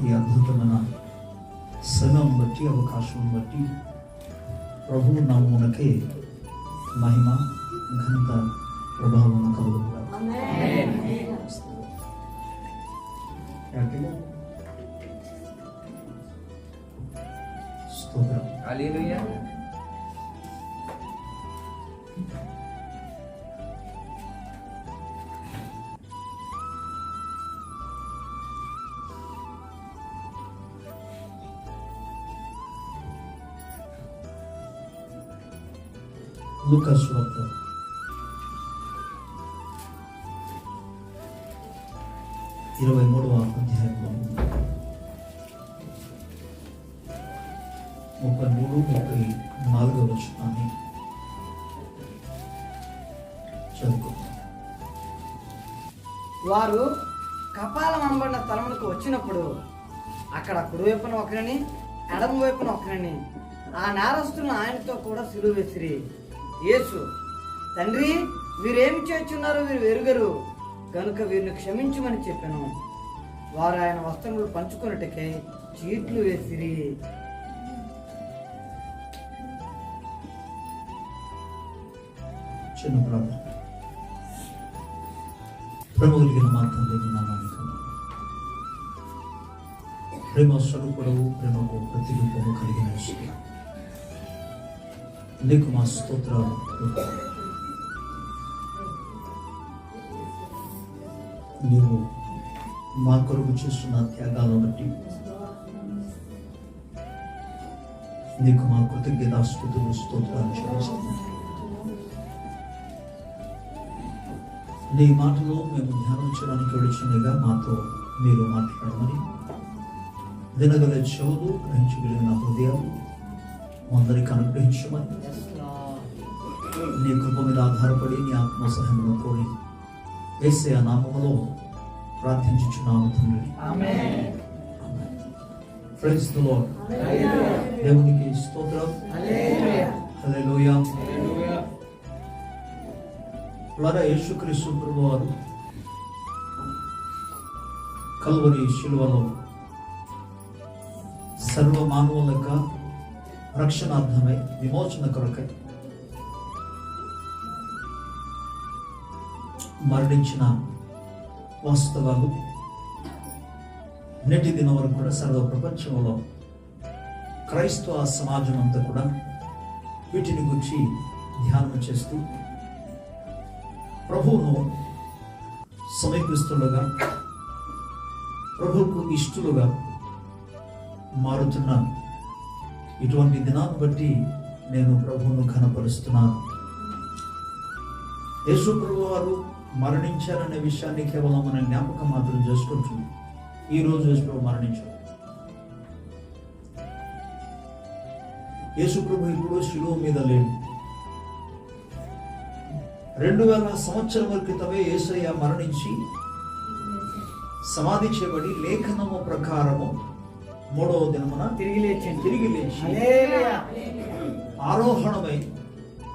ఈ అద్భుతమైన సమయం బట్టి, అవకాశం బట్టి ప్రభువు నామమునకే మహిమ, ఘనత, ప్రభావం కలుగును. స్తోత్రం. హల్లెలూయా. లూకా సువార్త 23వ అధ్యాయంలో 33-34 వచనాన్ని చదువుకుందాం. వారు కపాలం అనబడిన స్థలమునకు వచ్చినప్పుడు అక్కడ కుడివైపున ఒకరిని, ఎడమ వైపున ఒకరిని, ఆ నేరస్తులను ఆయనతో కూడా సిలువ వేసిరి. యేసు, తండ్రి, వీరేమి చేస్తున్నారు, వీరు ఎరుగరు కనుక వీరిని క్షమించమని చెప్పాను. వారు ఆయన వస్త్రములు పంచుకొనుటకై చీట్లు వేసిరి. చిన్న ప్రార్థన. ప్రేమ కలిగిన మా తండ్రి, నీ నామానికి ప్రేమ స్వరూపుడవు, ప్రేమకు ప్రతిరూపము కలిగిన యేసు, నీకు మా స్తోత్రాలు. నీవు మా కొరకు చేస్తున్న త్యాగాలను బట్టి నీకు మా కృతజ్ఞతాస్తుతులు, స్తోత్రాలు చెల్లిస్తున్నాను. నీ మాటలో మేము ధ్యానించడానికి వెళుచుండగా మాతో మీరు మాట్లాడమని, వినగల చెవులు, గ్రహించగలిగిన హృదయాలు అందరికి అనుగ్రహించమని, నీ కృప మీద ఆధారపడి నీ ఆత్మ సహాయమును కోరి యేసయ్య నామములో ప్రార్థించుచున్నాము తండ్రి. ఆమేన్. Praise the lord. దేవునికి స్తోత్రం. హల్లెలూయా. హల్లెలూయా. ప్రియులారా, యేసుక్రీస్తు ప్రభువారు కల్వరి శిలువలో సర్వ మానవుల యొక్క రక్షణార్థమై, విమోచన కొరకై మరణించిన వాస్తవాలు నేటి దినం వరకు కూడా సర్వ ప్రపంచంలో క్రైస్తవ సమాజం అంతా కూడా వీటిని గురించి ధ్యానం చేస్తూ ప్రభువును సమీపిస్తులుగా, ప్రభువుకు ఇష్టలుగా మారుతున్న ఇటువంటి దినాన్ని బట్టి నేను ప్రభువును ఘనపరుస్తున్నాను. యేసు ప్రభు వారు మరణించారనే విషయాన్ని కేవలం మన జ్ఞాపకం మాత్రం చేసుకుంటుంది. ఈ రోజు యేసు ప్రభు మరణించారు. యేసు ప్రభు ఇప్పుడు శిలువ మీద లేడు. 2000 సంవత్సరాల క్రితమే యేసయ్య మరణించి సమాధి చేయబడి లేఖనము ప్రకారము 3వ దినమున తిరిగి లేచి ఆరోహణమై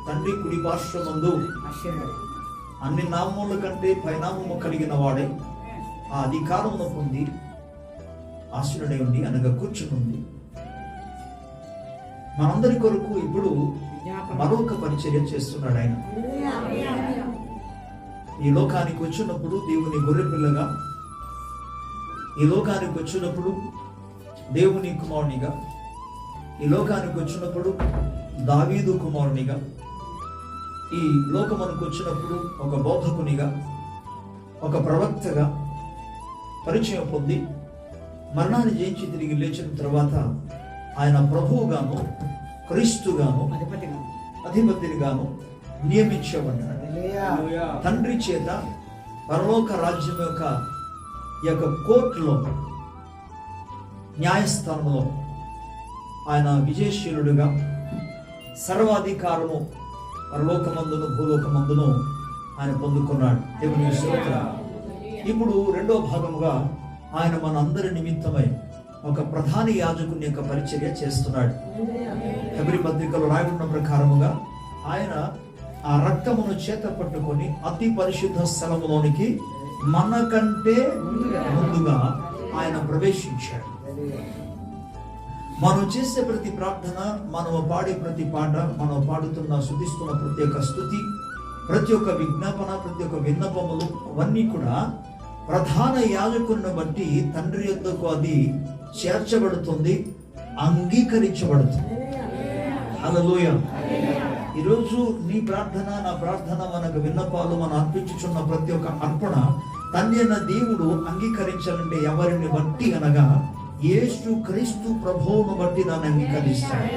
తండ్రి కుడి పార్శ్వమందు అన్ని నామముల కంటే పైనామము కలిగిన వాడై ఆ అధికారమును పొంది ఆశీనుడై ఉండి, అనగా కూర్చునుంది, మనందరి కొరకు ఇప్పుడు మరొక పరిచర్య చేస్తున్నాడు. ఆయన ఈ లోకానికి వచ్చినప్పుడు దేవుని గొర్రెపిల్లగా, ఈ లోకానికి వచ్చినప్పుడు దేవుని కుమారునిగా, ఈ లోకానికి వచ్చినప్పుడు దావీదు కుమారునిగా, ఈ లోకమునకు వచ్చినప్పుడు ఒక బోధకునిగా, ఒక ప్రవక్తగా పరిచయం పొంది మరణాన్ని జయించి తిరిగి లేచిన తర్వాత ఆయన ప్రభువుగాను, క్రీస్తుగాను, అధిపతిగాను నియమించబడ్డాడు. తండ్రి చేత పరలోక రాజ్యం యొక్క కోర్టులో, న్యాయస్థానంలో ఆయన విజయశీలుడుగా సర్వాధికారము పరలోకమందును భూలోకమందును ఆయన పొందుకున్నాడు. దేవుని స్తోత్రం. ఇప్పుడు రెండో భాగముగా ఆయన మన అందరి నిమిత్తమై ఒక ప్రధాన యాజకుని యొక్క పరిచర్య చేస్తున్నాడు. హెబ్రీ పత్రికలో రాయబడిన ప్రకారముగా ఆయన ఆ రక్తమును చేత పట్టుకొని అతి పరిశుద్ధ స్థలములోనికి మనకంటే ముందుగా ఆయన ప్రవేశించాడు. మనం చేసే ప్రతి ప్రార్థన, మనం పాడే ప్రతి పాట, మనం పాడుతున్న స్తుతిస్తున్న ప్రతి ఒక్క స్తుతి, ప్రతి ఒక్క విజ్ఞాపన, ప్రతి ఒక్క విన్నపములు అవన్నీ కూడా ప్రధాన యాజకుడిని బట్టి తండ్రి యొద్దకు అది చేర్చబడుతుంది, అంగీకరించబడుతుంది. హల్లెలూయా. ఈరోజు నీ ప్రార్థన, నా ప్రార్థన, మనకు విన్నపాలు, మనం అర్పించుచున్న ప్రతి ఒక్క అర్పణ తండ్రి అన్న దేవుడు అంగీకరించాలంటే ఎవరిని బట్టి అనగా యేసు క్రీస్తు ప్రభువును బట్టి దాన్ని అంగీకరిస్తాడు.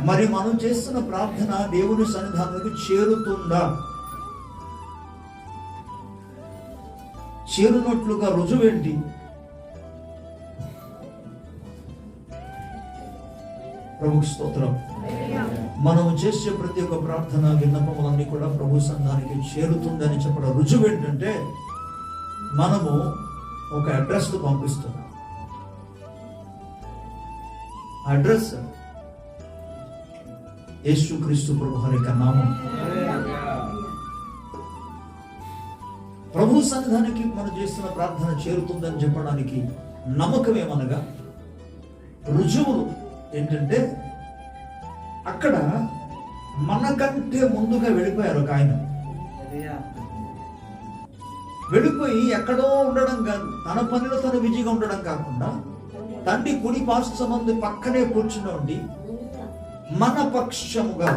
మరి మనం చేస్తున్న ప్రార్థన దేవుని సన్నిధానానికి చేరుతుందా? చేరునట్లుగా రుజువేంటి? ప్రభుకి స్తోత్రం. మనం చేసే ప్రతి ఒక్క ప్రార్థన, విన్నపములన్నీ కూడా ప్రభు సన్నిధానానికి చేరుతుందని చెప్పడం రుజువు ఏంటంటే మనము ఒక అడ్రస్ పంపిస్తున్నాం. అడ్రస్ యేసుక్రీస్తు ప్రభు యొక్క నామం. ప్రభు సన్నిధానానికి మనం చేస్తున్న ప్రార్థన చేరుతుందని చెప్పడానికి నమ్మకం ఏమనగా రుజువులు ఏంటంటే అక్కడ మనకంటే ముందుగా వెళ్ళిపోయారు ఒక ఆయన. వెళ్ళిపోయి ఎక్కడో ఉండడం కాదు, తన పనిలో తను బిజీగా ఉండడం కాకుండా తండ్రి కుడి పార్శ్వమందు పక్కనే కూర్చుని ఉండి మన పక్షముగా,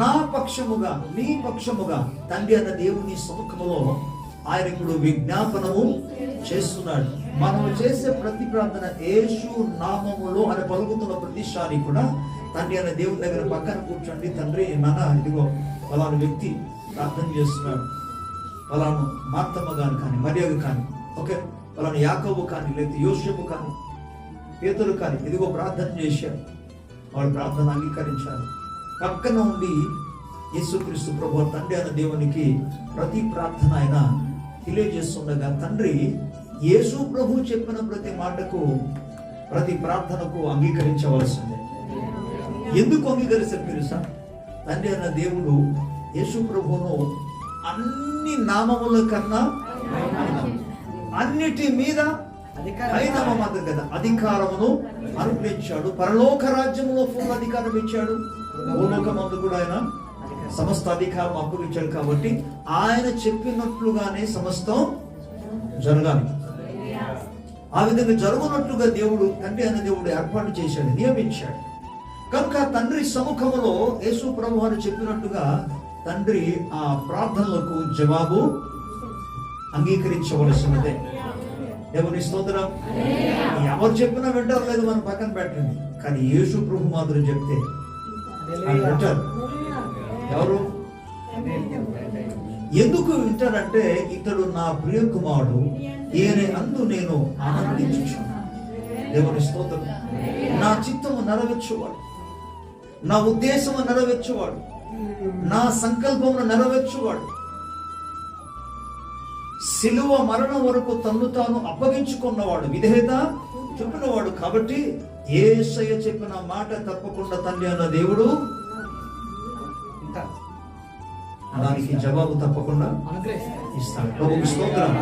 నా పక్షముగా, నీ పక్షముగా తండ్రి అన్న దేవుని సముఖములో ఆయన ఇప్పుడు విజ్ఞాపనము చేస్తున్నాడు. మనం చేసే ప్రతి ప్రార్థన యేసు నామములో అని పలుకుతున్న ప్రతిసారి కూడా తండ్రి అనే దేవుని దగ్గర పక్కన కూర్చోండి. తండ్రి నాన్న, ఇదిగో పలాను వ్యక్తి ప్రార్థన చేస్తున్నాడు, పలాను మార్తమ్మ గాని కానీ, మరియకు కానీ, ఓకే, పలాను యాకోబు కానీ, లేకపోతే యోసేపు కానీ, పేతురు కానీ, ఇదిగో ప్రార్థన చేశారు, వాడు ప్రార్థన అంగీకరించారు. పక్కన ఉండి యేసుక్రీస్తు ప్రభు తండ్రి అనే దేవునికి ప్రతి ప్రార్థన ఆయన తెలియజేస్తుండగా తండ్రి యేసు ప్రభు చెప్పిన ప్రతి మాటకు, ప్రతి ప్రార్థనకు అంగీకరించవలసిందే. ఎందుకు అంగీకరిస్తారు తెలుసా? తండ్రి అన్న దేవుడు యేసు ప్రభువును అన్ని నామముల కన్నా అన్నిటి మీద అధికారమును అనుగ్రహించాడు. పరలోక రాజ్యంలో ఫుల్ అధికారం ఇచ్చాడు, భూలోకమందు కూడా ఆయన సమస్త అధికారం అప్పగించాడు. కాబట్టి ఆయన చెప్పినట్లుగానే సమస్తం జరగాలి. ఆ విధంగా జరుగునట్లుగా దేవుడు, తండ్రి అనే దేవుడు ఏర్పాటు చేశాడు, నియమించాడు. కనుక తండ్రి సముఖములో యేసు ప్రభు అని చెప్పినట్టుగా తండ్రి ఆ ప్రార్థనలకు జవాబు అంగీకరించవలసినదే. దేవుని స్తోత్రం. ఎవరు చెప్పినా వింటారు, లేదు మనం పక్కన పెట్టండి. కానీ యేసు ప్రభు మాత్రం చెప్తే వింటారు. ఎవరు ఎందుకు వింటారంటే, ఇతడు నా ప్రియ కుమారుడు, ఈయన అందు నేను ఆనందించుచున్నాను. దేవుని స్తోత్రం. నా చిత్తము నెరవేర్చువాడు, నా ఉద్దేశము నెరవేర్చువాడు, నా సంకల్పమును నెరవేర్చువాడు, సిలువ మరణం వరకు తన్ను తాను అప్పగించుకున్నవాడు, విధేయత చెప్పినవాడు. కాబట్టి యేసయ్య చెప్పిన మాట తప్పకుండా తండ్రి అన్న దేవుడు దానికి జవాబు తప్పకుండా ఇస్తాడు. ప్రభువుకి స్తోత్రం.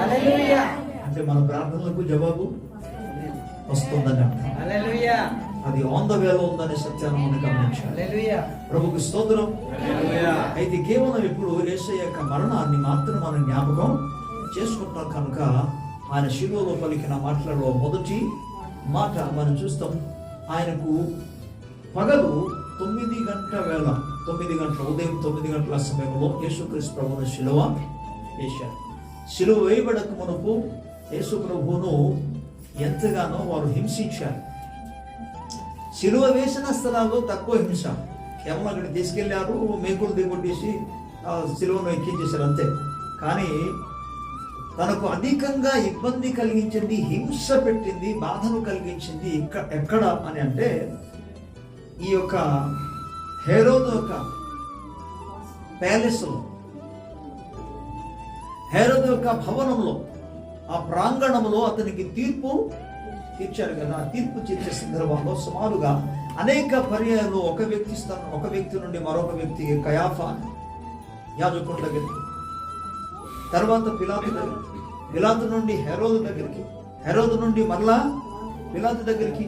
అంటే మన ప్రార్థనలకు జవాబు వస్తుందని అర్థం. అది ఆన్ ద వేలో ఉందనే సత్యాన్ని మనం గమనించాలి. ప్రభువుకి స్తోత్రం. అయితే కేవలం ఇప్పుడు యేసయ్య యొక్క మరణాన్ని మాత్రం మనం జ్ఞాపకం చేసుకుంటాం కనుక ఆయన శిలువలో పలికిన మాటలలో మొదటి మాట మనం చూస్తాం. ఆయనకు పగలు 9 గంటల వేళ, 9 గంటల ఉదయం 9 గంటల సమయంలో యేసుక్రీస్తు ప్రభువును శిలువ వేశారు. శిలువ వేయబడక మునుపు యేసు ప్రభువును ఎంతగానో వారు హింసించారు. శిలువ వేసిన స్థలాల్లో తక్కువ హింస, కేవలం అక్కడ తీసుకెళ్లారు, మేకులు దిగొట్టేసి శిలువను ఎక్కించేశారు అంతే. కానీ తనకు అధికంగా ఇబ్బంది కలిగించింది, హింస పెట్టింది, బాధను కలిగించింది ఎక్కడ అని అంటే ఈ యొక్క హేరోదు యొక్క ప్యాలెస్లో, హేరోదు యొక్క భవనంలో, ఆ ప్రాంగణంలో అతనికి తీర్పు తీర్చారు కదా. తీర్పు తీర్చే సందర్భంలో సుమారుగా అనేక పర్యాయాలు ఒక వ్యక్తి నుండి మరొక వ్యక్తి, కయాఫా యాజకుడి దగ్గరికి, తర్వాత పిలాతు దగ్గరికి, పిలాతు నుండి హెరోదు దగ్గరికి, హెరోదు నుండి మరలా పిలాతు దగ్గరికి,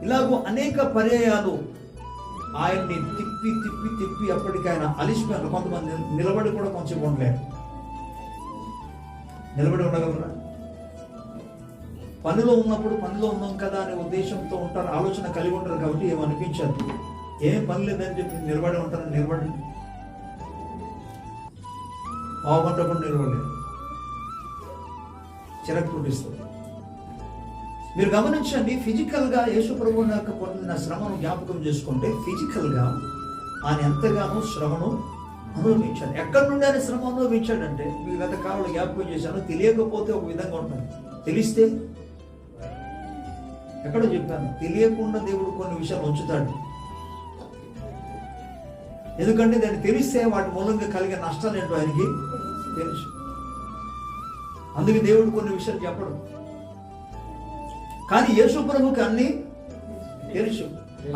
ఇలాగూ అనేక పర్యాయాలు ఆయన్ని తిప్పి తిప్పి తిప్పి అప్పటికి ఆయన అలిసిపోయారు. కొంతమంది నిలబడి కూడా కొంచెం ఉండలేరు. నిలబడి ఉండగలరా? పనిలో ఉన్నప్పుడు పనిలో ఉన్నాం కదా అనే ఉద్దేశంతో ఉంటారు, ఆలోచన కలిగి ఉంటారు కాబట్టి ఏమనిపించదు. ఏం పని లేదని చెప్పి నిలబడి ఉంటారు. నిలబడి పావుగంట కూడా నిలబడలేదు, చిరకు పుట్టిస్తుంది. మీరు గమనించండి, ఫిజికల్గా యేసు ప్రభువు యొక్క పొందిన శ్రమను జ్ఞాపకం చేసుకుంటే ఫిజికల్గా ఆయన ఎంతగానో శ్రమను అనుభవించాడు. ఎక్కడి నుండి ఆయన శ్రమ అనుభవించాడంటే, మీ గత కాలంలో జ్ఞాపకం చేశాను, తెలియకపోతే ఒక విధంగా ఉంటుంది, తెలిస్తే ఎక్కడో చెప్పాను, తెలియకుండా దేవుడు కొన్ని విషయాలు ఉంచుతాడు. ఎందుకంటే దాన్ని తెలిస్తే వాటి మూలంగా కలిగే నష్టాలు ఏంటో ఆయనకి తెలుసు. అందుకే దేవుడు కొన్ని విషయాలు చెప్పడు. కానీ యేసు ప్రభువుకి అన్ని తెలుసు.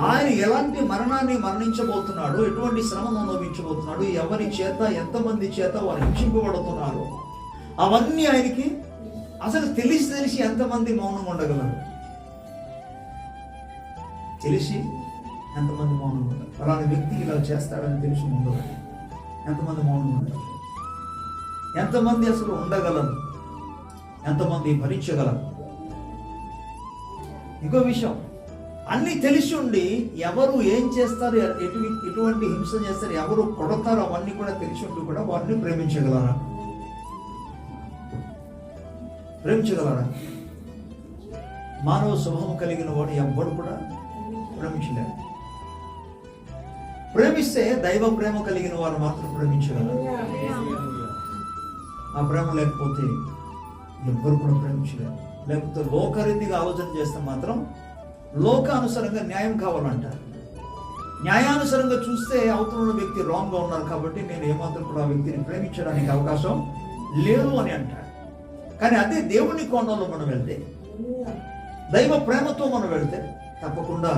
ఆయన ఎలాంటి మరణాన్ని మరణించబోతున్నాడు, ఎటువంటి శ్రమను అనుభవించబోతున్నాడు, ఎవరి చేత ఎంతమంది చేత వారు హింసింపబడుతున్నారు, అవన్నీ ఆయనకి అసలు తెలిసి ఎంతమంది మౌనం ఉండగలరు? తెలిసి ఎంతమంది మౌనం ఉండరు? అలాంటి వ్యక్తి ఇలా చేస్తాడని తెలిసి ఉండదు. ఎంతమంది మౌనం ఉండరు? ఎంతమంది అసలు ఉండగలరు? ఎంతమంది భరించగలరు? ఇంకో విషయం, అన్ని తెలిసి ఉండి ఎవరు ఏం చేస్తారు, ఎటువంటి హింస చేస్తారు, ఎవరు కొడతారో అవన్నీ కూడా తెలిసి ఉండి కూడా వారిని ప్రేమించగలరా? ప్రేమించగలరా? మానవ స్వభావం కలిగిన వాడు ఎవ్వడు కూడా ప్రేమించలేరు. ప్రేమిస్తే దైవ ప్రేమ కలిగిన వారు మాత్రం ప్రేమించగలరు. ఆ ప్రేమ లేకపోతే ఎవ్వరు కూడా ప్రేమించలేరు. లేకపోతే లోకరీతిగా ఆలోచన చేస్తే మాత్రం లోకానుసారంగా న్యాయం కావాలంటారు. న్యాయానుసారంగా చూస్తే అవతల వ్యక్తి రాంగ్గా ఉన్నారు కాబట్టి నేను ఏమాత్రం కూడా ఆ వ్యక్తిని ప్రేమించడానికి అవకాశం లేదు అని అంటారు. కానీ అదే దేవుని కోణంలో మనం వెళ్తే, దైవ ప్రేమతో మనం వెళ్తే తప్పకుండా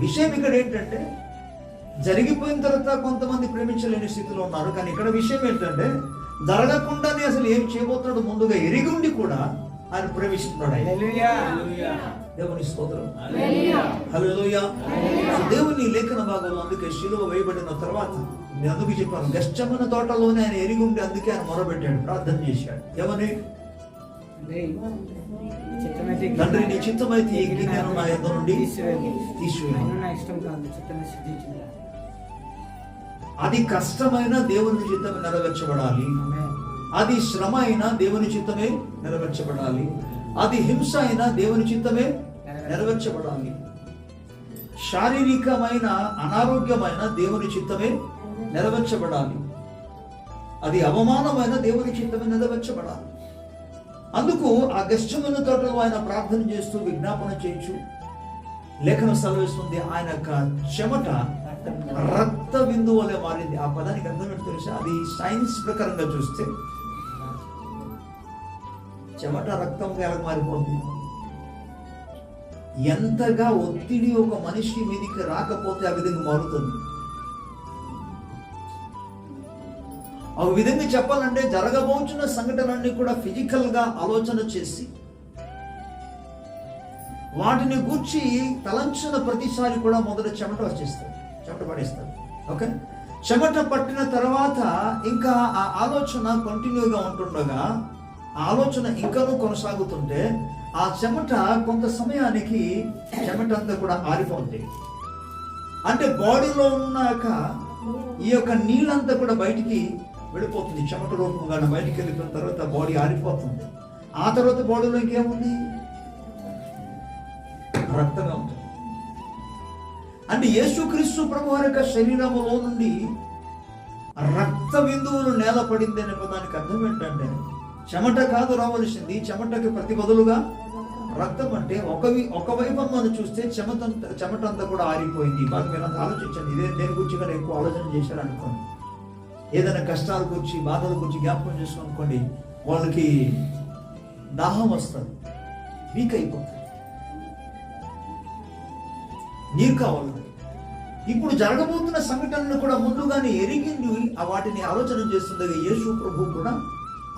విషయం ఇక్కడ ఏంటంటే, జరిగిపోయిన తర్వాత కొంతమంది ప్రేమించలేని స్థితిలో ఉన్నారు. కానీ ఇక్కడ విషయం ఏంటంటే, జరగకుండానే అసలు ఏం చేయబోతున్నాడు ముందుగా ఎరిగి ఉండి కూడా ఆయన ప్రేమిస్తున్నాడు. దేవుని స్తోత్రం, హల్లెలూయా. దేవుని లేఖన భాగంలో అందుకే శిలువ వేయబడిన తర్వాత నేను అందుకు చెప్పాను, గెత్సేమనే తోటలోనే ఆయన ఎరిగి ఉండి అందుకే ఆయన మొరబెట్టాడు, ప్రార్థన చేశాడు. ఏమని? తండ్రి నీ చిత్తమైతే ఈ గిన్నెను నా యొద్ద నుండి తీసివేయు. అది కష్టమైన దేవుని చిత్తమే నెరవేర్చబడాలి, అది శ్రమ అయినా దేవుని చిత్తమే నెరవేర్చబడాలి, అది హింస అయినా దేవుని చిత్తమే నెరవేర్చబడాలి, శారీరకమైన అనారోగ్యమైన దేవుని చిత్తమే నెరవేర్చబడాలి, అది అవమానమైన దేవుని చిత్తమే నెరవేర్చబడాలి. అందుకు ఆ గెత్సేమనే తోటలో ఆయన ప్రార్థన చేస్తూ విజ్ఞాపన చేయొచ్చు. లేఖనం సెలవిస్తుంది, ఆయన యొక్క చెమట రక్త బిందువు వలె మారింది. ఆ పదానికి అర్థం ఏంటో తెలుసా? అది సైన్స్ ప్రకారంగా చూస్తే చెమట రక్తంగా ఎలా మారిపోతుంది? ఎంతగా ఒత్తిడి ఒక మనిషి మీదికి రాకపోతే ఆ విధంగా మారుతుంది. ఆ విధంగా చెప్పాలంటే జరగబోతున్న సంఘటనలన్నీ కూడా ఫిజికల్ గా ఆలోచన చేసి వాటిని గూర్చి తలంచిన ప్రతిసారి కూడా మొదట చెమట వచ్చేస్తారు, చెమట పడేస్తారు. ఓకే, చెమట పట్టిన తర్వాత ఇంకా ఆ ఆలోచన కంటిన్యూగా ఉంటుండగా, ఆ ఆలోచన ఇంకానూ కొనసాగుతుంటే ఆ చెమట కొంత సమయానికి చెమట అంతా కూడా ఆరిపోతుంది. అంటే బాడీలో ఉన్నాక ఈ యొక్క నీళ్ళంతా కూడా బయటికి వెళ్ళిపోతుంది. చెమట రూపంగా బయటికి వెళ్ళిపోయిన తర్వాత బాడీ ఆరిపోతుంది. ఆ తర్వాత బాడీలో ఇంకేముంది? రక్తంగా ఉంటుంది. అంటే యేసుక్రీస్తు ప్రభు వారి యొక్క శరీరములో నుండి రక్త బిందువులు నేల పడింది అనే పదానికి అర్థం ఏంటంటే, చెమట కాదు రావలసింది, చెమటకి ప్రతి బదులుగా రక్తం. అంటే ఒకవైపు మనం చూస్తే చెమట అంతా కూడా ఆరిపోయింది. బాగా మీరు ఆలోచించండి, ఇదే దేని గురించి కానీ ఎక్కువ ఆలోచన చేశారు అనుకోండి. ఏదైనా కష్టాల గురించి, బాధల గురించి జ్ఞాపకం చేసుకోనుకోండి, వాళ్ళకి దాహం వస్తుంది, వీక్ అయిపోతుంది, నీరు కావాలి. ఇప్పుడు జరగబోతున్న సంఘటనను కూడా ముందుగానే ఎరిగింది, వాటిని ఆలోచన చేస్తుండగా యేసు ప్రభు కూడా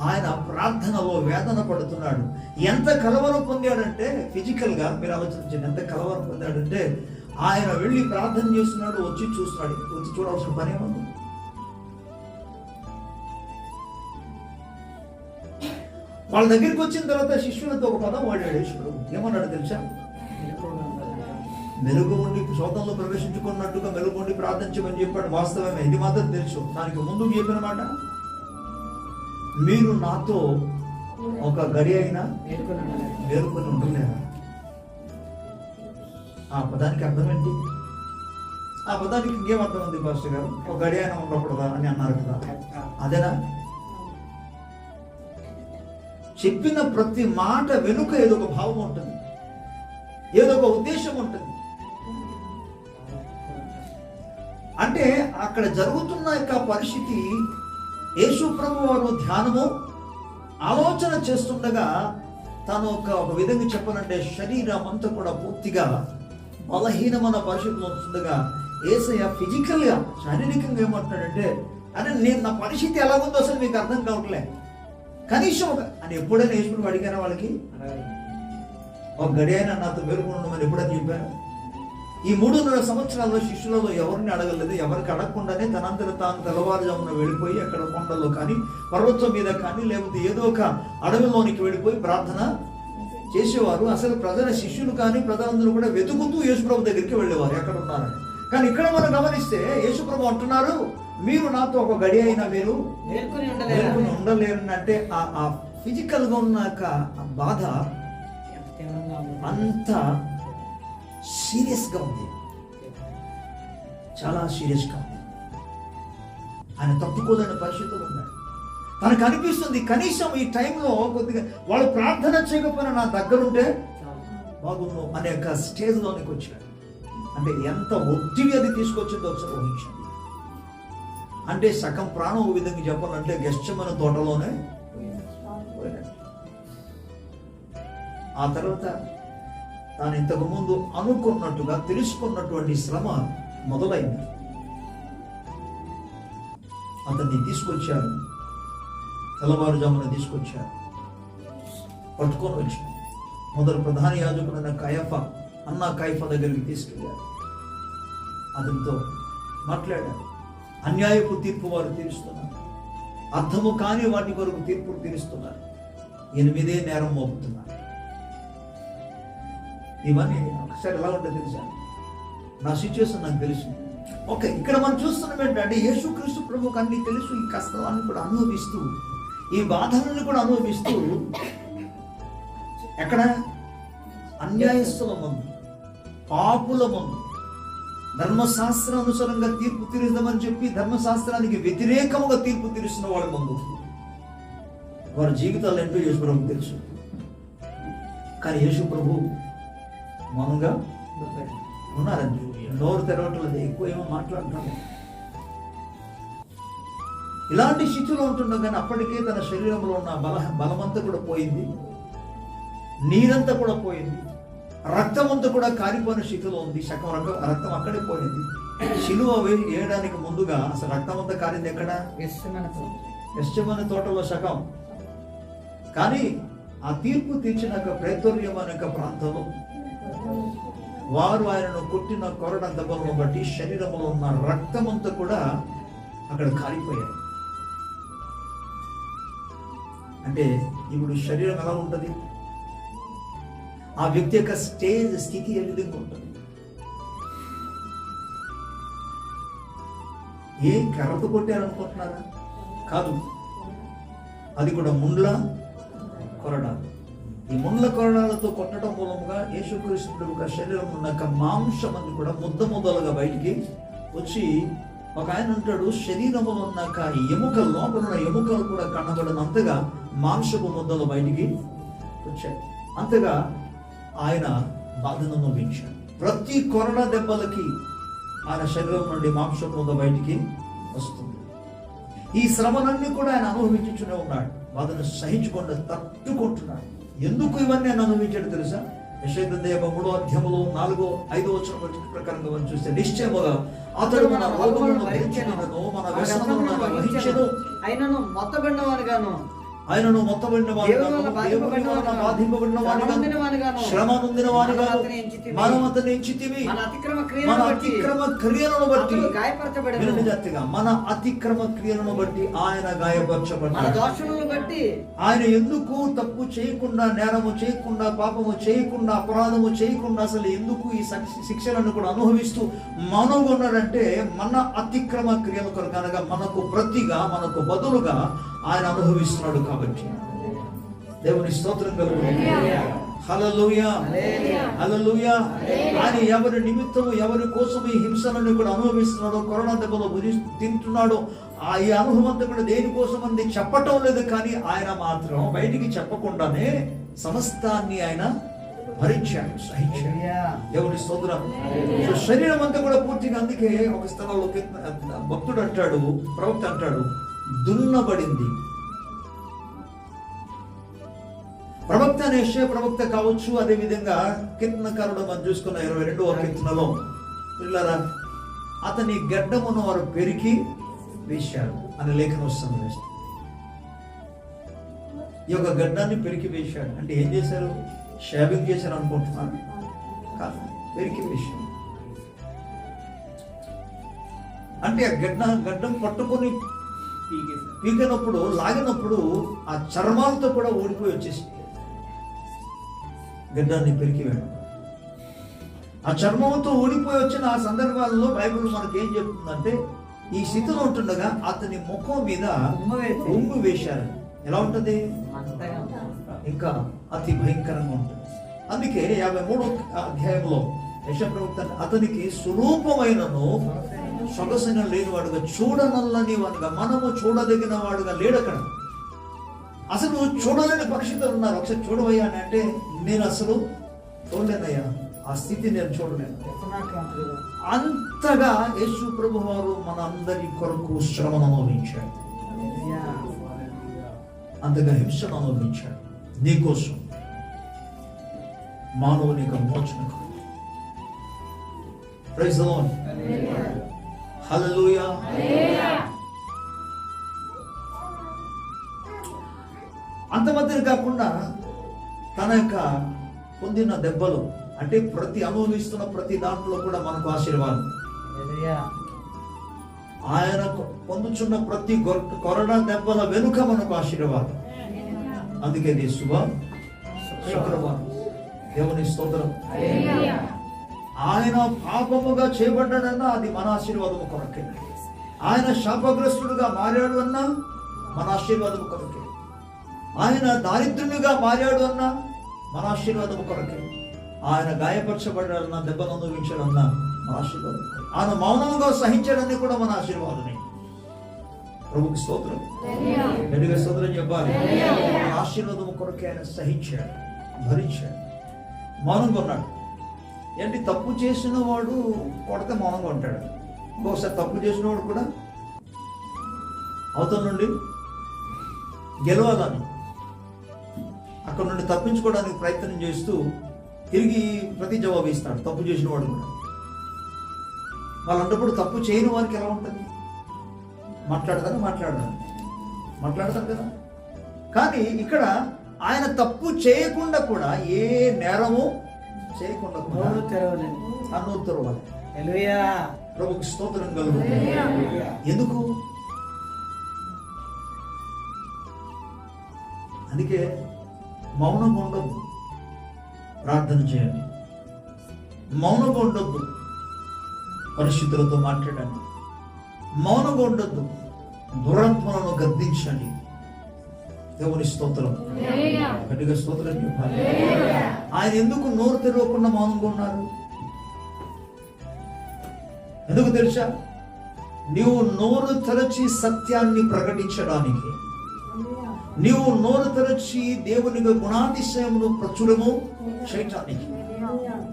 ఆయన ప్రార్థనలో వేదన పడుతున్నాడు. ఎంత కలవరం పొందాడంటే ఫిజికల్ గా మీరు ఆలోచించండి, ఎంత కలవరం పొందాడంటే ఆయన వెళ్ళి ప్రార్థన చేస్తున్నాడు, వచ్చి చూస్తున్నాడు. వచ్చి చూడాల్సిన పని ఏమన్నా? వాళ్ళ దగ్గరికి వచ్చిన తర్వాత శిష్యులతో ఒక పదం వాడాడు యేసుప్రభు. ఏమన్నాడు తెలుసా? మెలుగు ఉండి శోతంలో ప్రవేశించుకున్నట్టుగా మెలుగు ఉండి ప్రార్థించమని చెప్పాడు. వాస్తవమే, ఇది మాత్రం తెలుసు. దానికి ముందు చెప్పిన మాట, మీరు నాతో ఒక గడి అయినా మేలుకొని ఉండలేరా? ఆ పదానికి అర్థం ఏంటి? ఆ పదానికి ఇంకేం అర్థం ఉంది పాస్టర్ గారు? ఒక గడి అయినా ఉండకూడదా అని అన్నారు కదా, అదేనా? చెప్పిన ప్రతి మాట వెనుక ఏదో ఒక భావం ఉంటుంది, ఏదో ఒక ఉద్దేశం ఉంటుంది. అంటే అక్కడ జరుగుతున్న యొక్క పరిస్థితి, యేసు ప్రభు వారు ధ్యానము ఆలోచన చేస్తుండగా తను ఒక విధంగా చెప్పాలంటే శరీరం అంతా కూడా పూర్తిగా బలహీనమైన పరిస్థితులు వస్తుండగా యేసయ్య ఫిజికల్ గా శారీరకంగా ఏమంటున్నాడంటే, అంటే నేను నా పరిస్థితి ఎలాగుందో అసలు మీకు అర్థం కావట్లే, కనీసం అని ఎప్పుడైనా యేసుని అడిగారా? వాళ్ళకి ఒక గడి అయినా నాతో మేలుకుండమని ఎప్పుడైనా చెప్పారు? ఈ 3.5 సంవత్సరాల్లో శిష్యులలో ఎవరిని అడగలేదు. ఎవరికి అడగకుండానే తనంతట తాను తెల్లవారుజామున వెళ్ళిపోయి అక్కడ కొండలో కానీ పర్వతం మీద కానీ లేకపోతే ఏదో ఒక అడవిలోనికి వెళ్ళిపోయి ప్రార్థన చేసేవారు. అసలు శిష్యులు కానీ ప్రజలందరూ కూడా వెతుకుతూ యేసుప్రభు దగ్గరికి వెళ్ళేవారు ఎక్కడ ఉన్నారని. కానీ ఇక్కడ మనం గమనిస్తే యేసుప్రభు అంటున్నారు, మీరు నాతో ఒక గడి అయినా మీరు మేల్కొని ఉండలేరు అంటే ఆ ఫిజికల్ గా ఉన్నాక ఆ బాధ అంత సీరియస్ గా ఉంది, చాలా సీరియస్ గా ఉంది. ఆయన తప్పుకోలేని పరిస్థితులు ఉన్నాడు. తనకు అనిపిస్తుంది కనీసం ఈ టైంలో కొద్దిగా వాళ్ళు ప్రార్థన చేయకపోయినా నా దగ్గరుంటే బాగుండు అనే ఒక స్టేజ్ లోనికి వచ్చాడు. అంటే ఎంత ఒత్తిడి అది తీసుకొచ్చిందో ఒకసారి ఊహించండి. అంటే సగం ప్రాణం ఒక విధంగా చెప్పాలంటే గెస్టమని తోటలోనే పోయినట్టు. ఆ తర్వాత తాను ఇంతకు ముందు అనుకున్నట్టుగా తెలుసుకున్నటువంటి శ్రమ మొదలైంది. అతన్ని తీసుకొచ్చారు, తెల్లవారుజామున తీసుకొచ్చారు, పట్టుకొని వచ్చారు. మొదలు ప్రధాన యాజకుడైన కయఫా దగ్గరికి తీసుకెళ్ళారు. అతనితో మాట్లాడారు. అన్యాయపు తీర్పు వారు తీరుస్తున్నారు, అర్థము కాని వాటి కొరకు తీర్పు తీరుస్తున్నారు, 8 నేరం మోపుతున్నారు. ఇవన్నీ ఒకసారి ఎలా ఉంటుంది తెలుసా? నా సిచ్యువేషన్ నాకు తెలుసు. ఓకే, ఇక్కడ మనం చూస్తున్నాం ఏంటంటే యేసుక్రీస్తు ప్రభువుకు అన్ని తెలుసు. ఈ కష్టాన్ని కూడా అనుభవిస్తూ, ఈ బాధలను కూడా అనుభవిస్తూ ఎక్కడ అన్యాయస్తుల ముందు, పాపుల ముందు ధర్మశాస్త్రానుసారంగా తీర్పు తీరుద్దామని చెప్పి ధర్మశాస్త్రానికి వ్యతిరేకముగా తీర్పు తీరుస్తున్న వాళ్ళ ముందు వారి జీవితాలు ఏంటో యేసు ప్రభువుకు తెలుసు. కానీ యేసు ప్రభు మౌనంగా ఉన్నారండి. నోరు తెరవట్లేదు, ఎక్కువ ఏమో మాట్లాడుతున్నాడు. ఇలాంటి స్థితిలో ఉంటుండగానే అప్పటికే తన శరీరంలో ఉన్న బలమంతా కూడా పోయింది, నీరంతా కూడా పోయింది, రక్తం అంతా కూడా కారిపోయిన స్థితిలో ఉంది. సగం రక్తం అక్కడే పోయింది. శిలువ వేయడానికి ముందుగా అసలు రక్తం అంతా కారింది ఎక్కడ? గెత్సేమనే తోటలో సగం. కానీ ఆ తీర్పు తీర్చినాక ప్రేతోర్యం అనే ప్రాంతంలో వారు ఆయనను కొట్టిన కొరడ దెబ్బలను బట్టి శరీరంలో ఉన్న రక్తం అంతా కూడా అక్కడ కారిపోయాయి. అంటే ఇప్పుడు శరీరం ఎలా ఉంటుంది? ఆ వ్యక్తి యొక్క స్థితి ఏ విధంగా ఉంటుంది? ఏ కర్రతో కొట్టారనుకుంటున్నారా? కాదు, అది కూడా ముండ్ల కొరడాలు. ఈ ముండ్ల కొరడాలతో కొట్టడం మూలంగా యేసుక్రీస్తు యొక్క శరీరం ఉన్న మాంసం అని కూడా ముద్దలుగా బయటికి వచ్చి, ఒక ఆయన అంటాడు శరీరంలో ఉన్నాక ఎముకలు, లోపల ఉన్న ఎముకలు కూడా కనబడినంతగా మాంసపు ముద్దలు బయటికి వచ్చాయి. అంతగా ఆయన బాధను అనుభవించాడు. ప్రతి కొరడా దెబ్బలకి ఆయన శరీరం నుండి మాంసపు ముద్ద బయటికి వస్తుంది. ఈ శ్రమలన్నీ కూడా ఆయన అనుభవించుతూనే ఉన్నాడు. బాధను సహించకుండా తట్టుకుంటున్నాడు. ఎందుకు ఇవన్నీ ఆయన అనుభవించాడు తెలుసా? యెషయా 3వ అధ్యాయంలో 4వ 5వ వచనం ప్రకారంగా మనం చూస్తే, నిశ్చయముగా అతడు మన రోగములను భరించెను, మన వ్యసనములను వహించెను, అయినను మొత్తబడినవాడుగాను ఆయనను మొత్తబడిన దేవుని వలన బాధింపబడిన వానిగాను, శ్రమ నొందిన వానిగాను మనం అతన్ని ఎంచితిమి. మన అతిక్రమ మన క్రియలను బట్టి అతిక్రమ క్రియలను బట్టి అతడు గాయపరచబడెను. వినండి జాగ్రత్తగా. మన అతిక్రమ క్రియలను బట్టి ఆయన మన గాయపరచబడ్డాడు. దోషములను బట్టి ఆయన ఎందుకు తప్పు చేయకుండా, నేరము చేయకుండా, పాపము చేయకుండా, అపరాధము చేయకుండా అసలు ఎందుకు ఈ శిక్షలను కూడా అనుభవిస్తూ మౌనంగా ఉన్నాడంటే మన అతిక్రమ క్రియల కొరకు, అనగా మనకు ప్రతిగా, మనకు బదులుగా ఆయన అనుభవిస్తున్నాడు కాబట్టి. దేవుని స్తోత్రం కలుగుతుంది. హల్లెలూయా, హల్లెలూయా. ఆయన ఎవరి నిమిత్తము, ఎవరి కోసం ఈ హింసలను కూడా అనుభవిస్తున్నాడో, కరోనా దెబ్బలో తింటున్నాడో, ఈ అనుభవం అంతా కూడా దేనికోసం అంది చెప్పటం లేదు. కానీ ఆయన మాత్రం బయటికి చెప్పకుండానే సమస్తాన్ని ఆయన భరించాడు, సహించాడు. దేవుని స్తోత్రం. శరీరం అంతా కూడా పూర్తిగా, అందుకే ఒక స్థలంలో భక్తుడు అంటాడు, ప్రవక్త అంటాడు, దున్నబడింది. ప్రవక్త అనే ప్రవక్త కావచ్చు. అదే విధంగా కీర్తనకారుడు మనం చూసుకున్న 22వ కీర్తనలో పిల్లరా, అతని గడ్డమును వారు పెరికి వేశారు అనే లేఖనం వస్తుంది. ఈ యొక్క గడ్డాన్ని పెరికి వేశాడు అంటే ఏం చేశారు? షేవింగ్ చేశారు అనుకుంటున్నాను కాదు, పెరికి వేశారు అంటే ఆ గడ్డం పట్టుకొని పీకినప్పుడు, లాగినప్పుడు ఆ చర్మాలతో కూడా ఊడిపోయి వచ్చేసి గడ్డాన్ని పెరికి వేయడం. ఆ చర్మంతో ఊడిపోయి వచ్చిన ఆ సందర్భాలలో బైబిల్ మనకి ఏం చెప్తుందంటే, ఈ స్థితిలో ఉంటుండగా అతని ముఖం మీద ఉమ్ము వేశారు. ఎలా ఉంటది? ఇంకా అతి భయంకరంగా ఉంటుంది. అందుకే 53వ అధ్యాయంలో యెషయా ప్రవక్త అతనికి స్వరూపమైనను సొగసిన లేనివాడుగా, చూడనల్లని వాడుగా, మనము చూడదగిన వాడుగా లేడు అక్కడ. అసలు చూడలేని పరిస్థితులు ఉన్నారు. ఒకసారి చూడవయ్యా అని అంటే, నేను అసలు చూడలేనయ్యా, ఆ స్థితి నేను చూడలేను. అంతగా యేసు ప్రభు వారు మన అందరి కొరకు శ్రమను అనుభవించాడు, అంతగా హింసను అనుభవించాడు నీకోసం, మానవుని యొక్క మోచన కొరకు. Praise the lord. హల్లెలూయా. అంత మధ్యన కాకుండా తన యొక్క పొందిన దెబ్బలు, అంటే ప్రతి అనుభవిస్తున్న ప్రతి దాంట్లో కూడా మనకు ఆశీర్వాదం. ఆయన పొందుచున్న ప్రతి కొరడా దెబ్బల వెనుక మనకు ఆశీర్వాదం. అందుకే శుక్రవారం. దేవుని స్తోత్రం. ఆయన పాపముగా చేయబడ్డాడన్నా అది మన ఆశీర్వాదము కొరకే. ఆయన శాపగ్రస్తుడుగా మారాడు అన్నా మన ఆశీర్వాదము కొరకే. ఆయన దారిద్ర్యునిగా మారాడు అన్నా మన ఆశీర్వాదము కొరకే. ఆయన గాయపరచబడ్డాడన్నా, దెబ్బను అనుభవించాడన్నా మన ఆశీర్వాదం. ఆయన మౌనముగా సహించాడని కూడా మన ఆశీర్వాదమే. ప్రభుకి స్తోత్రం, గట్టిగా స్తోత్రం చెప్పాలి. మన ఆశీర్వాదము కొరకే ఆయన సహించాడు, భరించాడు, మౌనంగా ఉన్నాడు. ఏంటి? తప్పు చేసిన వాడు కొడితే మౌనంగా ఉంటాడు. ఇంకొకసారి తప్పు చేసిన వాడు కూడా అవతల నుండి గెలవాలని, అక్కడ నుండి తప్పించుకోవడానికి ప్రయత్నం చేస్తూ తిరిగి ప్రతి జవాబు ఇస్తాడు తప్పు చేసిన వాడు కూడా. వాళ్ళంటప్పుడు తప్పు చేయని వారికి ఎలా ఉంటుంది? మాట్లాడతారు కదా. కానీ ఇక్కడ ఆయన తప్పు చేయకుండా కూడా, ఏ నేరము చేయకుండా కూడా నోరు తెరవాలి. ప్రభుకి స్తోత్రం కలుగుతుంది. ఎందుకు? అందుకే మౌనంగా ఉండొద్దు, ప్రార్థన చేయండి. మౌనంగా ఉండొద్దు, పరిశుద్ధులతో మాట్లాడండి. మౌనంగా ఉండొద్దు, దురాత్మలను గద్దించండి. దేవుని స్తోత్రం, గట్టిగా స్తోత్రం చెప్పాలి. ఆయన ఎందుకు నోరు తెరవకుండా మౌనంగా ఉన్నారు? ఎందుకు తెలుసా? నీవు నోరు తెరచి సత్యాన్ని ప్రకటించడానికి, నీవు నోరు తెరచి దేవుని గుణాతిశయమును ప్రచురము చేయటానికి,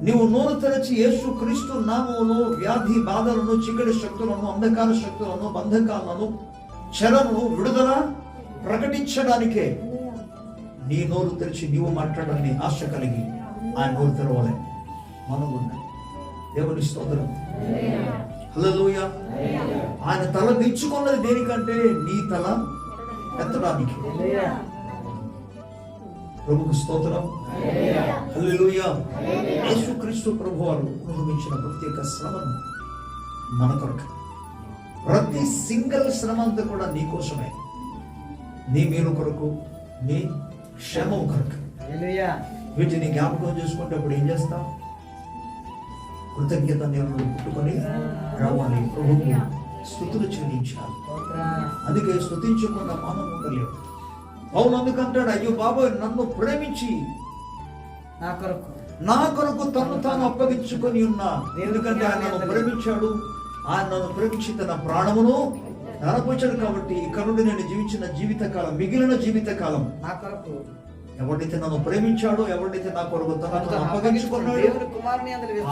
నీవు నోరు తెరచి యేసు క్రీస్తు నామములో వ్యాధి బాధలను, చీకటి శక్తులను, అంధకార శక్తులను, బంధకాలను, చెరను విడుదల ప్రకటించడానికే నీ నోరు తెరిచి నీవు మాట్లాడాలని ఆశ కలిగి ఆయన నోరు తెరవాలి. మనం ఉన్నాయి. దేవుని స్తోత్రం, హల్లెలూయా. ఆయన తల దించుకున్నది దేనికంటే? నీ తల ఎత్తడానికి. ప్రభుకు స్తోత్రం. హల్లెలూయా. యేసుక్రీస్తు ప్రభువారు అనుభవించిన ప్రత్యేక శ్రమను మన కొరకు, ప్రతి సింగిల్ శ్రమ అంతా కూడా నీ కోసమే, నీ మేలు కొరకు, నీ క్షేమం కొరకు. హల్లెలూయా. వీటిని జ్ఞాపకం చేసుకుంటే అప్పుడు ఏం చేస్తాం? కృతజ్ఞత నీళ్ళు పుట్టుకొని రావాలి, ప్రభువుకి స్తుతులు చెల్లించాలి. అందుకే స్తుతించకుండా మనం ఉండలేవు. పౌలు అందుకంటాడు, అయ్యో బాబోయ్, నన్ను ప్రేమించి నా కొరకు తను తాను అప్పగించుకొని ఉన్నా. ఎందుకంటే ఆయన నన్ను ప్రేమించాడు, ఆయన నన్ను ప్రేమించి తన ప్రాణమును నరపోచాడు. కాబట్టి ఇక్కడ నుండి నేను జీవించిన జీవితకాలం, మిగిలిన జీవితకాలం నా కొరకు ఎవరైతే నన్ను ప్రేమించాడో, ఎవరైతే నా కొరకు తనను అప్పగించుకున్నాడో,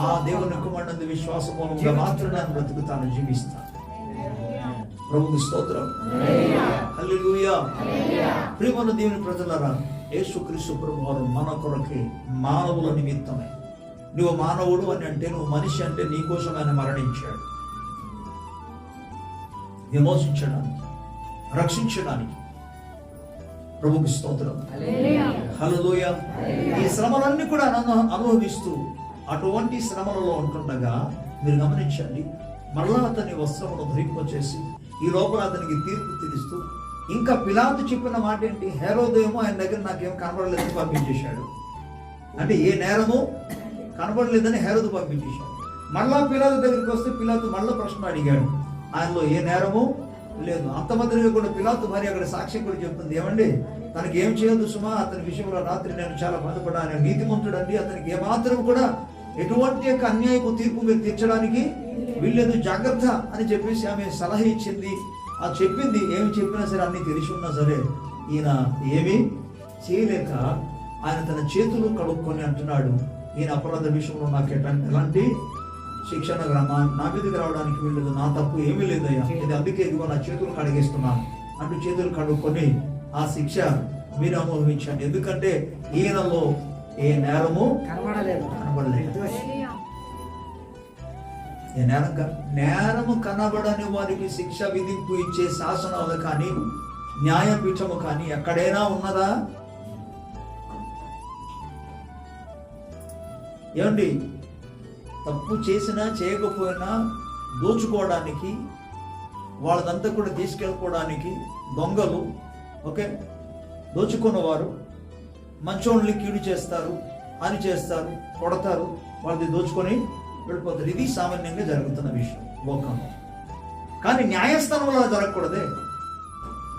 ఆ దేవుని కుమారుని విశ్వాసం మూలంగా మాత్రం నేను బ్రతుకుతాను, జీవిస్తాను. ప్రభువుకి స్తోత్రం. హల్లెలూయా. ప్రియమైన దేవుని ప్రజలారా, యేసుక్రీస్తు ప్రభువారు మన కొరకే, మానవుల నిమిత్తమే. నువ్వు మానవుడు అని అంటే, నువ్వు మనిషి అంటే నీ కోసం ఆయన మరణించాడు, విమోచించడానికి, రక్షించడానికి. ప్రభువుకి స్తోత్రం. హల్లెలూయా. ఈ శ్రమలన్నీ కూడా అనుభవిస్తూ అటువంటి శ్రమలలో ఉంటుండగా మీరు గమనించండి, మరలా అతని వస్త్రమును ధరింపచేసి ఈ లోపల అతనికి తీర్పు తీరుస్తూ, ఇంకా పిలాతు చెప్పిన మాట ఏంటి? హేరోదేమో ఆయన దగ్గర నాకేం కనబడలేదని పంపించేశాడు. అంటే ఏ నేరము కనబడలేదని హేరోదు పంపించేశాడు. మళ్ళా పిలాతు దగ్గరికి వస్తే పిలాతు మళ్ళా ప్రశ్న అడిగాడు, ఆయనలో ఏ నేరము లేదు. అంత మాదిరిగా కూడా పిలాతు భార్య అక్కడ సాక్ష్యం కూడా చెప్తుంది, ఏమండి తనకి ఏం చేయొద్దు సుమా, అతని విషయంలో రాత్రి నేను చాలా బాధపడ్డా, ఆయన నీతిమంతుడండి, అతనికి ఏమాత్రం కూడా ఎటువంటి యొక్క అన్యాయపు తీర్పు మీరు తీర్చడానికి వీళ్ళేదు, జాగ్రత్త అని చెప్పేసి ఆమె సలహా ఇచ్చింది. ఆ చెప్పింది, ఏమి చెప్పినా సరే అన్ని తెలిసి ఉన్నా సరే ఈయన ఏమీ చేయలేక ఆయన తన చేతులు కడుక్కొని అంటున్నాడు, ఈయన అపరాధ విషయంలో నాకు ఎలాంటి శిక్షణ నా మీదకి రావడానికి వీళ్ళదు, నా తప్పు ఏమీ లేదయ్యా, ఇది అందుకే ఇదిగో నా చేతులు కడిగేస్తున్నాను అంటూ చేతులు కడుక్కొని ఆ శిక్ష మీరు అనుభవించండి. ఎందుకంటే ఈయనలో ఏ నేరము కనబడలేదు. ఏ నేరము కనబడని వారికి శిక్ష విధింపు ఇచ్చే శాసనాలు కానీ, న్యాయపీఠము కానీ ఎక్కడైనా ఉన్నదా? ఏమండి, తప్పు చేసినా చేయకపోయినా దోచుకోవడానికి, వాళ్ళదంతా కూడా తీసుకెళ్ళిపోవడానికి దొంగలు, ఓకే, దోచుకున్నవారు మంచోళ్ళని కీడు చేస్తారు, అని చేస్తారు, కొడతారు, వాళ్ళది దోచుకొని వెళ్ళిపోతారు. ఇది సామాన్యంగా జరుగుతున్న విషయం లోకంలో. కానీ న్యాయస్థానంలో జరగకూడదే,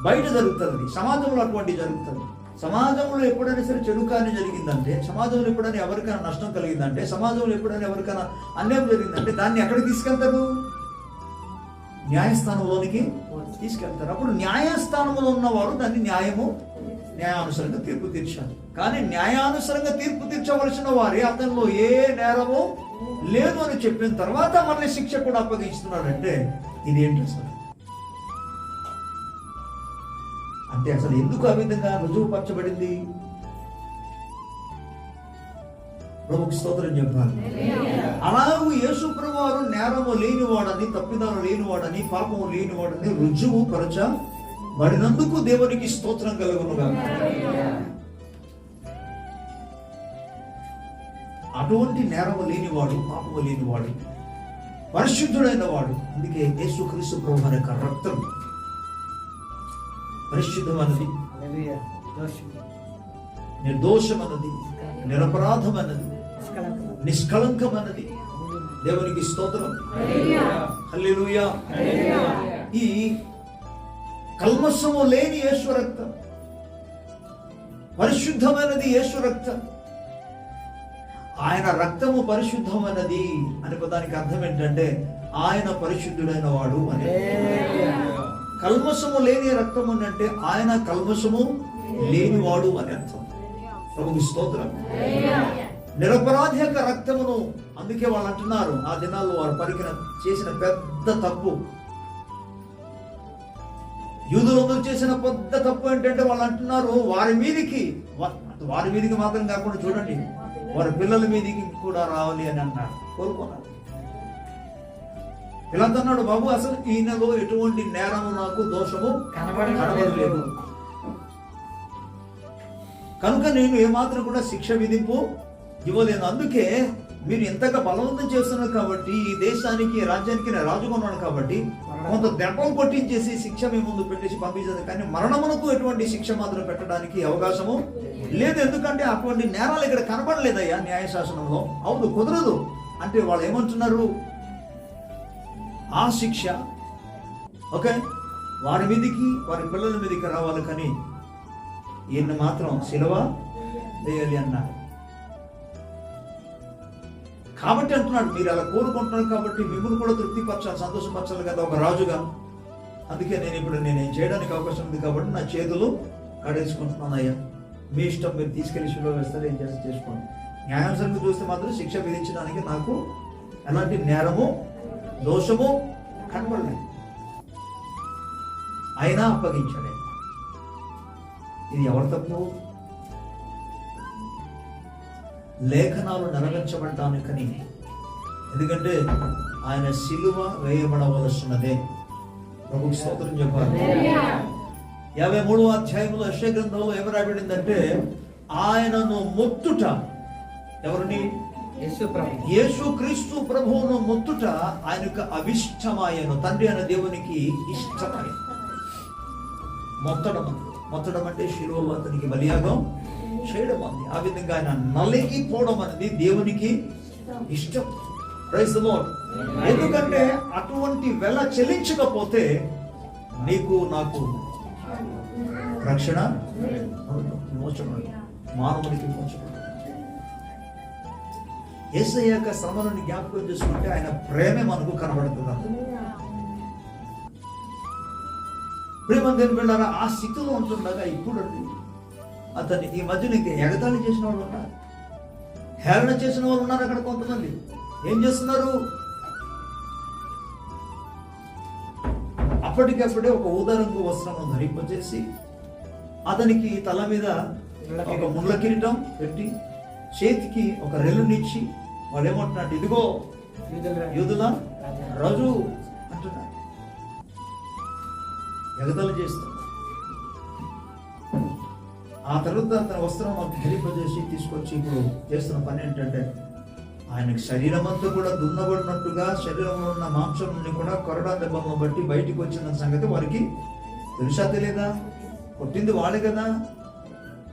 బయట జరుగుతుంది. సమాజంలో అటువంటి జరుగుతుంది. సమాజంలో ఎప్పుడైనా సరే చెడు కార్యం జరిగిందంటే, సమాజంలో ఎప్పుడైనా ఎవరికైనా నష్టం కలిగిందంటే, సమాజంలో ఎప్పుడైనా ఎవరికైనా అన్యాయం జరిగిందంటే దాన్ని ఎక్కడికి తీసుకెళ్తారు? న్యాయస్థానంలోనికి తీసుకెళ్తారు. అప్పుడు న్యాయస్థానంలో ఉన్నవారు దాన్ని న్యాయానుసరంగా తీర్పు తీర్చారు. కానీ న్యాయానుసరంగా తీర్పు తీర్చవలసిన వారే అతనిలో ఏ నేరము లేదు అని చెప్పిన తర్వాత మళ్ళీ శిక్ష కూడా అప్పగించుతున్నాడంటే ఇదేంటి అసలు? అంటే అసలు ఎందుకు ఆ విధంగా రుజువుపరచబడింది? ప్రభువుకి స్తోత్రం చెప్పాలి. అలాగూ యేసు ప్రభువారు నేరము లేనివాడని, తప్పిదాలు లేనివాడని, పాపము లేనివాడని రుజువు పరచబడినందుకు దేవునికి స్తోత్రం కలుగునుగాక. అటువంటి నేరము లేనివాడు, పాపము లేనివాడు, పరిశుద్ధుడైన వాడు. అందుకే యేసుక్రీస్తు ప్రభువారి యొక్క రక్తం పరిశుద్ధమన్నది, నిర్దోషమన్నది, నిరపరాధమన్నది, నిష్కళంకమన్నది. దేవునికి స్తోత్రం. హల్లెలూయా. ఈ కల్మషము లేని యేసు రక్తం, పరిశుద్ధమైనది యేసు రక్తం. ఆయన రక్తము పరిశుద్ధమైనది అనే పదానికి అర్థం ఏంటంటే ఆయన పరిశుద్ధుడైన వాడు అని. కల్మషము లేని రక్తం అంటే ఆయన కల్మషము లేనివాడు అని అర్థం. ప్రభుకి స్తోత్రం. నిరపరాధి యొక్క రక్తమును, అందుకే వాళ్ళు అంటున్నారు ఆ దినాల్లో వారు చేసిన పెద్ద తప్పు, యూదులందరూ చేసిన పెద్ద తప్పు ఏంటంటే వాళ్ళు అంటున్నారు వారి మీదికి మాత్రం కాకుండా చూడండి, వారి పిల్లల మీదికి కూడా రావాలి అని అన్నారు, కోరుకున్నారు. ఇలా అన్నాడు, బాబు అసలు ఈయనలో ఎటువంటి నేరము, నాకు దోషము కనబడలేదు. కనుక నేను ఏమాత్రం కూడా శిక్ష విధింపు ఇవ్వలేను. అందుకే మీరు ఎంతగా బలవంతం చేస్తున్నారు కాబట్టి, ఈ దేశానికి రాజ్యానికి నేను రాజుగా ఉన్నాను కాబట్టి కొంత దెబ్బం కొట్టించేసి శిక్ష మీ ముందు పెట్టేసి పంపించేది, కానీ మరణమునకు ఎటువంటి శిక్ష మాత్రం పెట్టడానికి అవకాశము లేదు. ఎందుకంటే అటువంటి నేరాలు ఇక్కడ కనబడలేదయ్యా న్యాయశాసనంలో. అవును, కుదరదు అంటే వాళ్ళు ఏమంటున్నారు, ఆ శిక్ష ఓకే వారి మీదకి వారి పిల్లల మీదకి రావాలి, కానీ ఈయన్ని మాత్రం సిలువ వేయాలి అన్నారు. కాబట్టి అంటున్నాడు, మీరు అలా కోరుకుంటున్నారు కాబట్టి మిమ్మల్ని కూడా తృప్తిపరచాలి, సంతోషపరచాలి కదా ఒక రాజుగా. అందుకే నేనేం చేయడానికి అవకాశం ఉంది కాబట్టి నా చేతులు కడేసుకుంటున్నాను అయ్యా. మీ ఇష్టం, మీరు తీసుకెళ్లి శిలువ వేస్తారు, ఏం చేస్తే చేసుకోండి. న్యాయానుసారంగా చూస్తే మాత్రం శిక్ష విధించడానికి నాకు ఎలాంటి నేరము దోషము కనబడలేదు. అయినా అప్పగించాడు. ఇది ఎవరి తప్పు? లేఖనాలు నెరవేర్చబడటానికని. ఎందుకంటే ఆయన సిలువ వేయబడవలసినదే. ప్రభుకి స్తోత్రం చెప్పాలి. 53వ అధ్యాయంలో యెషయా గ్రంథంలో ఏమి రాయబడిందంటే, ఆయనను మొత్తుట, ఎవరిని? యేసుక్రీస్తు ప్రభువును మొత్తుట ఆయనకు అవిష్టమాయను. తండ్రి అయిన దేవునికి ఇష్టమాయను. మొత్తడం అంటే శిలువలో అతనికి బలియాగం చేయడం అంది. ఆ విధంగా ఆయన నలిగిపోవడం అనేది దేవునికి ఇష్టం. Praise the Lord. ఎందుకంటే అటువంటి వెల చెల్లించకపోతే నీకు నాకు రక్షణ మోచడం, మానవునికి మోచడం. యేసయ్య యొక్క శ్రమలను జ్ఞాపకం చేసుకుంటే ఆయన ప్రేమే మనకు కనబడుతుంది. ప్రేమందేని వెళ్ళారా ఆ స్థితిలో ఉంటుండగా ఇప్పుడు అతన్ని ఈ మధ్యన ఇంకా ఎగతాళి చేసిన వాళ్ళు ఉన్నారు, హేళన చేసిన వాళ్ళు ఉన్నారు. అక్కడ కొంతమంది ఏం చేస్తున్నారు, అప్పటికప్పుడే ఒక ఊదారంగు వస్త్రం ధరింపజేసి అతనికి తల మీద ఒక ముళ్ళ కిరీటం పెట్టి చేతికి ఒక రెల్లునిచ్చి వాళ్ళు ఏమంటున్నాడు, ఇదిగో యూదుల రాజు అంటున్నాడు. ఎగతాళి చేస్తాడు. ఆ తర్వాత తన వస్త్రం ధరింపజేసి తీసుకొచ్చి ఇప్పుడు చేస్తున్న పని ఏంటంటే, ఆయనకు శరీరం అంతా కూడా దున్నబడినట్టుగా శరీరంలో ఉన్న మాంసం నుండి కూడా కొరడా దెబ్బలను బట్టి బయటికి వచ్చిన సంగతి వారికి తెలుసా తెలియదా? కొట్టింది వాడే కదా.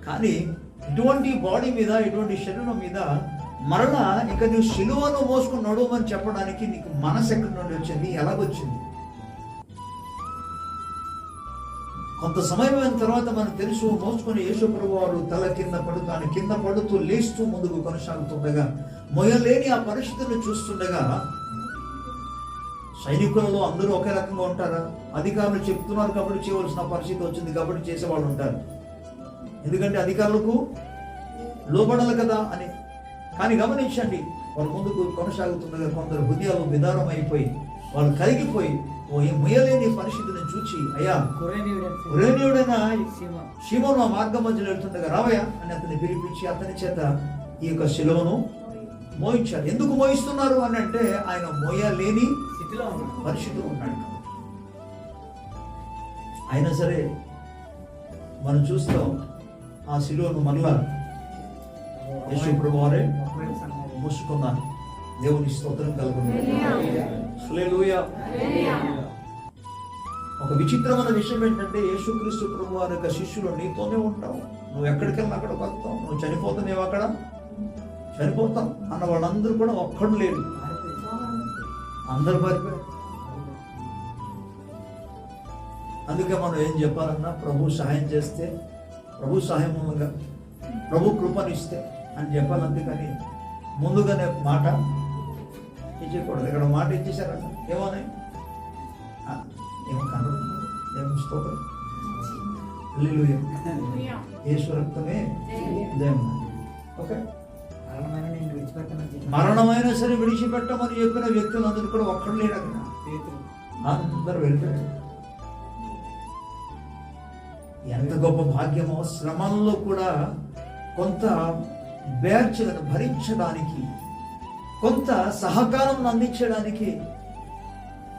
కానీ ఇటువంటి బాడీ మీద, ఇటువంటి శరీరం మీద మరలా ఇక నువ్వు శిలువను మోసుకుని నడవమని చెప్పడానికి నీకు మనసు ఎక్కడి నుండి వచ్చింది? ఎలాగొచ్చింది? కొంత సమయం అయిన తర్వాత మనకు తెలుసు, మోసుకొని యేసు ప్రభువు వారు తల కింద పడుతూ లేస్తూ ముందుకు కొనసాగుతుండగా, మొయ్యలేని ఆ పరిస్థితులను చూస్తుండగా, సైనికులలో అందరూ ఒకే రకంగా ఉంటారా? అధికారులు చెప్తున్నారు కాబట్టి చేయవలసిన పరిస్థితి వచ్చింది కాబట్టి చేసేవాళ్ళు ఉంటారు, ఎందుకంటే అధికారులకు లోబడాలి కదా అని. కానీ గమనించండి, వాళ్ళు ముందుకు కొనసాగుతుండగా కొందరు హృదయాలు విదారం అయిపోయి వాళ్ళు కరిగిపోయి ముయ్యలేని పరిస్థితిని చూచి, అయ్యా కురేనీయుడైన షిమోను ఆ మార్గం మధ్యలో వెళ్తుండగా రావయ్యా అని అతన్ని పిలిపించి అతని చేత ఈ యొక్క శిలువను మోయించారు. ఎందుకు మోయిస్తున్నారు అని అంటే, ఆయన మోయలేని పరిస్థితిలో ఉన్నాడు. అయినా సరే మనం చూస్తాం, ఆ శిలువను మరలా యేసు ప్రభువు వారే మూసుకున్నారు. దేవుని స్తోత్రం కలుగుతుంది. హల్లెలూయా. ఒక విచిత్రమైన విషయం ఏంటంటే, యేసుక్రీస్తు ప్రభువు వారి యొక్క శిష్యులు నీతోనే ఉంటావు, నువ్వు ఎక్కడికి వెళ్ళినా అక్కడ బతుకుతావు, నువ్వు చనిపోతానేవు అక్కడ చనిపోతాం అన్న వాళ్ళందరూ కూడా ఒక్కడు లేరు, అందరు పారిపోయారు. అందుకే మనం ఏం చెప్పాలన్నా, ప్రభు సహాయం చేస్తే, ప్రభు సహాయం మూలంగా ప్రభు కృపనిస్తే అని చెప్పాలి. అందుకని ముందుగానే మాట ఇచ్చేయకూడదు. ఇక్కడ మాట ఇచ్చేసారు, ఏమోనే ఏమో కనబడుతుంది. దేవుని స్తోత్రం. హల్లెలూయా. యేసు రక్తమే జయం. ఓకే, మరణమైనా సరే విడిచిపెట్టమని చెప్పిన వ్యక్తులు అందరూ కూడా ఒక్కడు లేడు అక్కడ, అందరూ వెళ్ళిపోయారు. ఎంత గొప్ప భాగ్యమో! శ్రమంలో కూడా కొంత బేర్చలను భరించడానికి, కొంత సహకారం అందించడానికి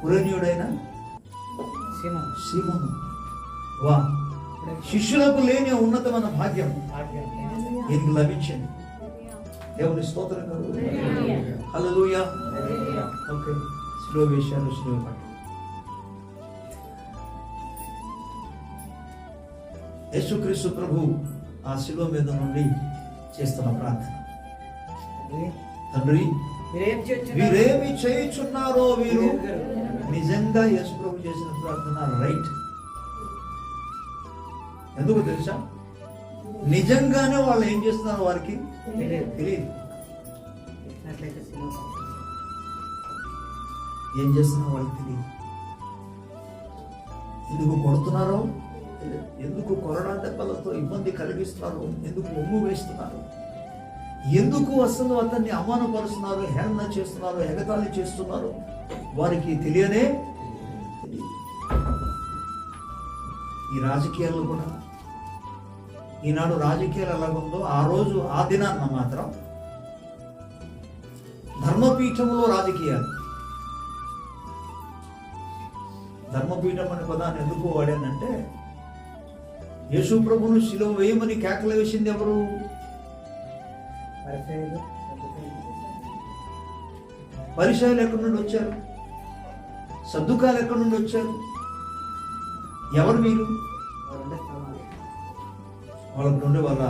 కురేనీయుడైన సీమోను. వా, శిష్యులకు లేని ఉన్నతమైన భాగ్యం ఈయనకి లభించింది. దేవుని స్తోత్రం కలుగు. హల్లెలూయా. ఓకే, స్లో విషయాలు స్లో పట్టు. యేసుక్రీస్తు ప్రభు ఆ శిలువ మీద నుండి చేస్తున్న ప్రార్థన, తండ్రి వీరేమి చేయుచున్నారో వీరు. నిజంగా యేసు ప్రభు చేసిన ప్రార్థన రైట్. ఎందుకు తెలుసా? నిజంగానే వాళ్ళు ఏం చేస్తున్నారో వారికి తెలియదు. ఏం చేస్తున్నారో వాళ్ళకి తెలియదు. ఎందుకు కొడుతున్నారో, ఎందుకు కొరడా దెబ్బలతో ఇబ్బంది కలిగిస్తున్నారు, ఎందుకు ఒమ్ము వేస్తున్నారు, ఎందుకు అసలు అతన్ని అవమానపరుస్తున్నారు, హేళన చేస్తున్నారు, ఎగతాళి చేస్తున్నారు, వారికి తెలియనే తెలియదు. ఈ రాజకీయాల్లో కూడా ఈనాడు రాజకీయాలు ఎలాగుందో ఆ రోజు ఆ దినాన్న మాత్రం ధర్మపీఠంలో రాజకీయాలు. ధర్మపీఠం అనే పదాన్ని ఎందుకు వాడానంటే, యేసు ప్రభును శిలువ వేయమని కేకలు వేసింది ఎవరు? పరిసయ్యులు ఎక్కడి నుండి వచ్చారు? సద్దుకాయలు ఎక్కడి నుండి వచ్చారు? ఎవరు మీరు? వాళ్ళకు ఉండే వాళ్ళ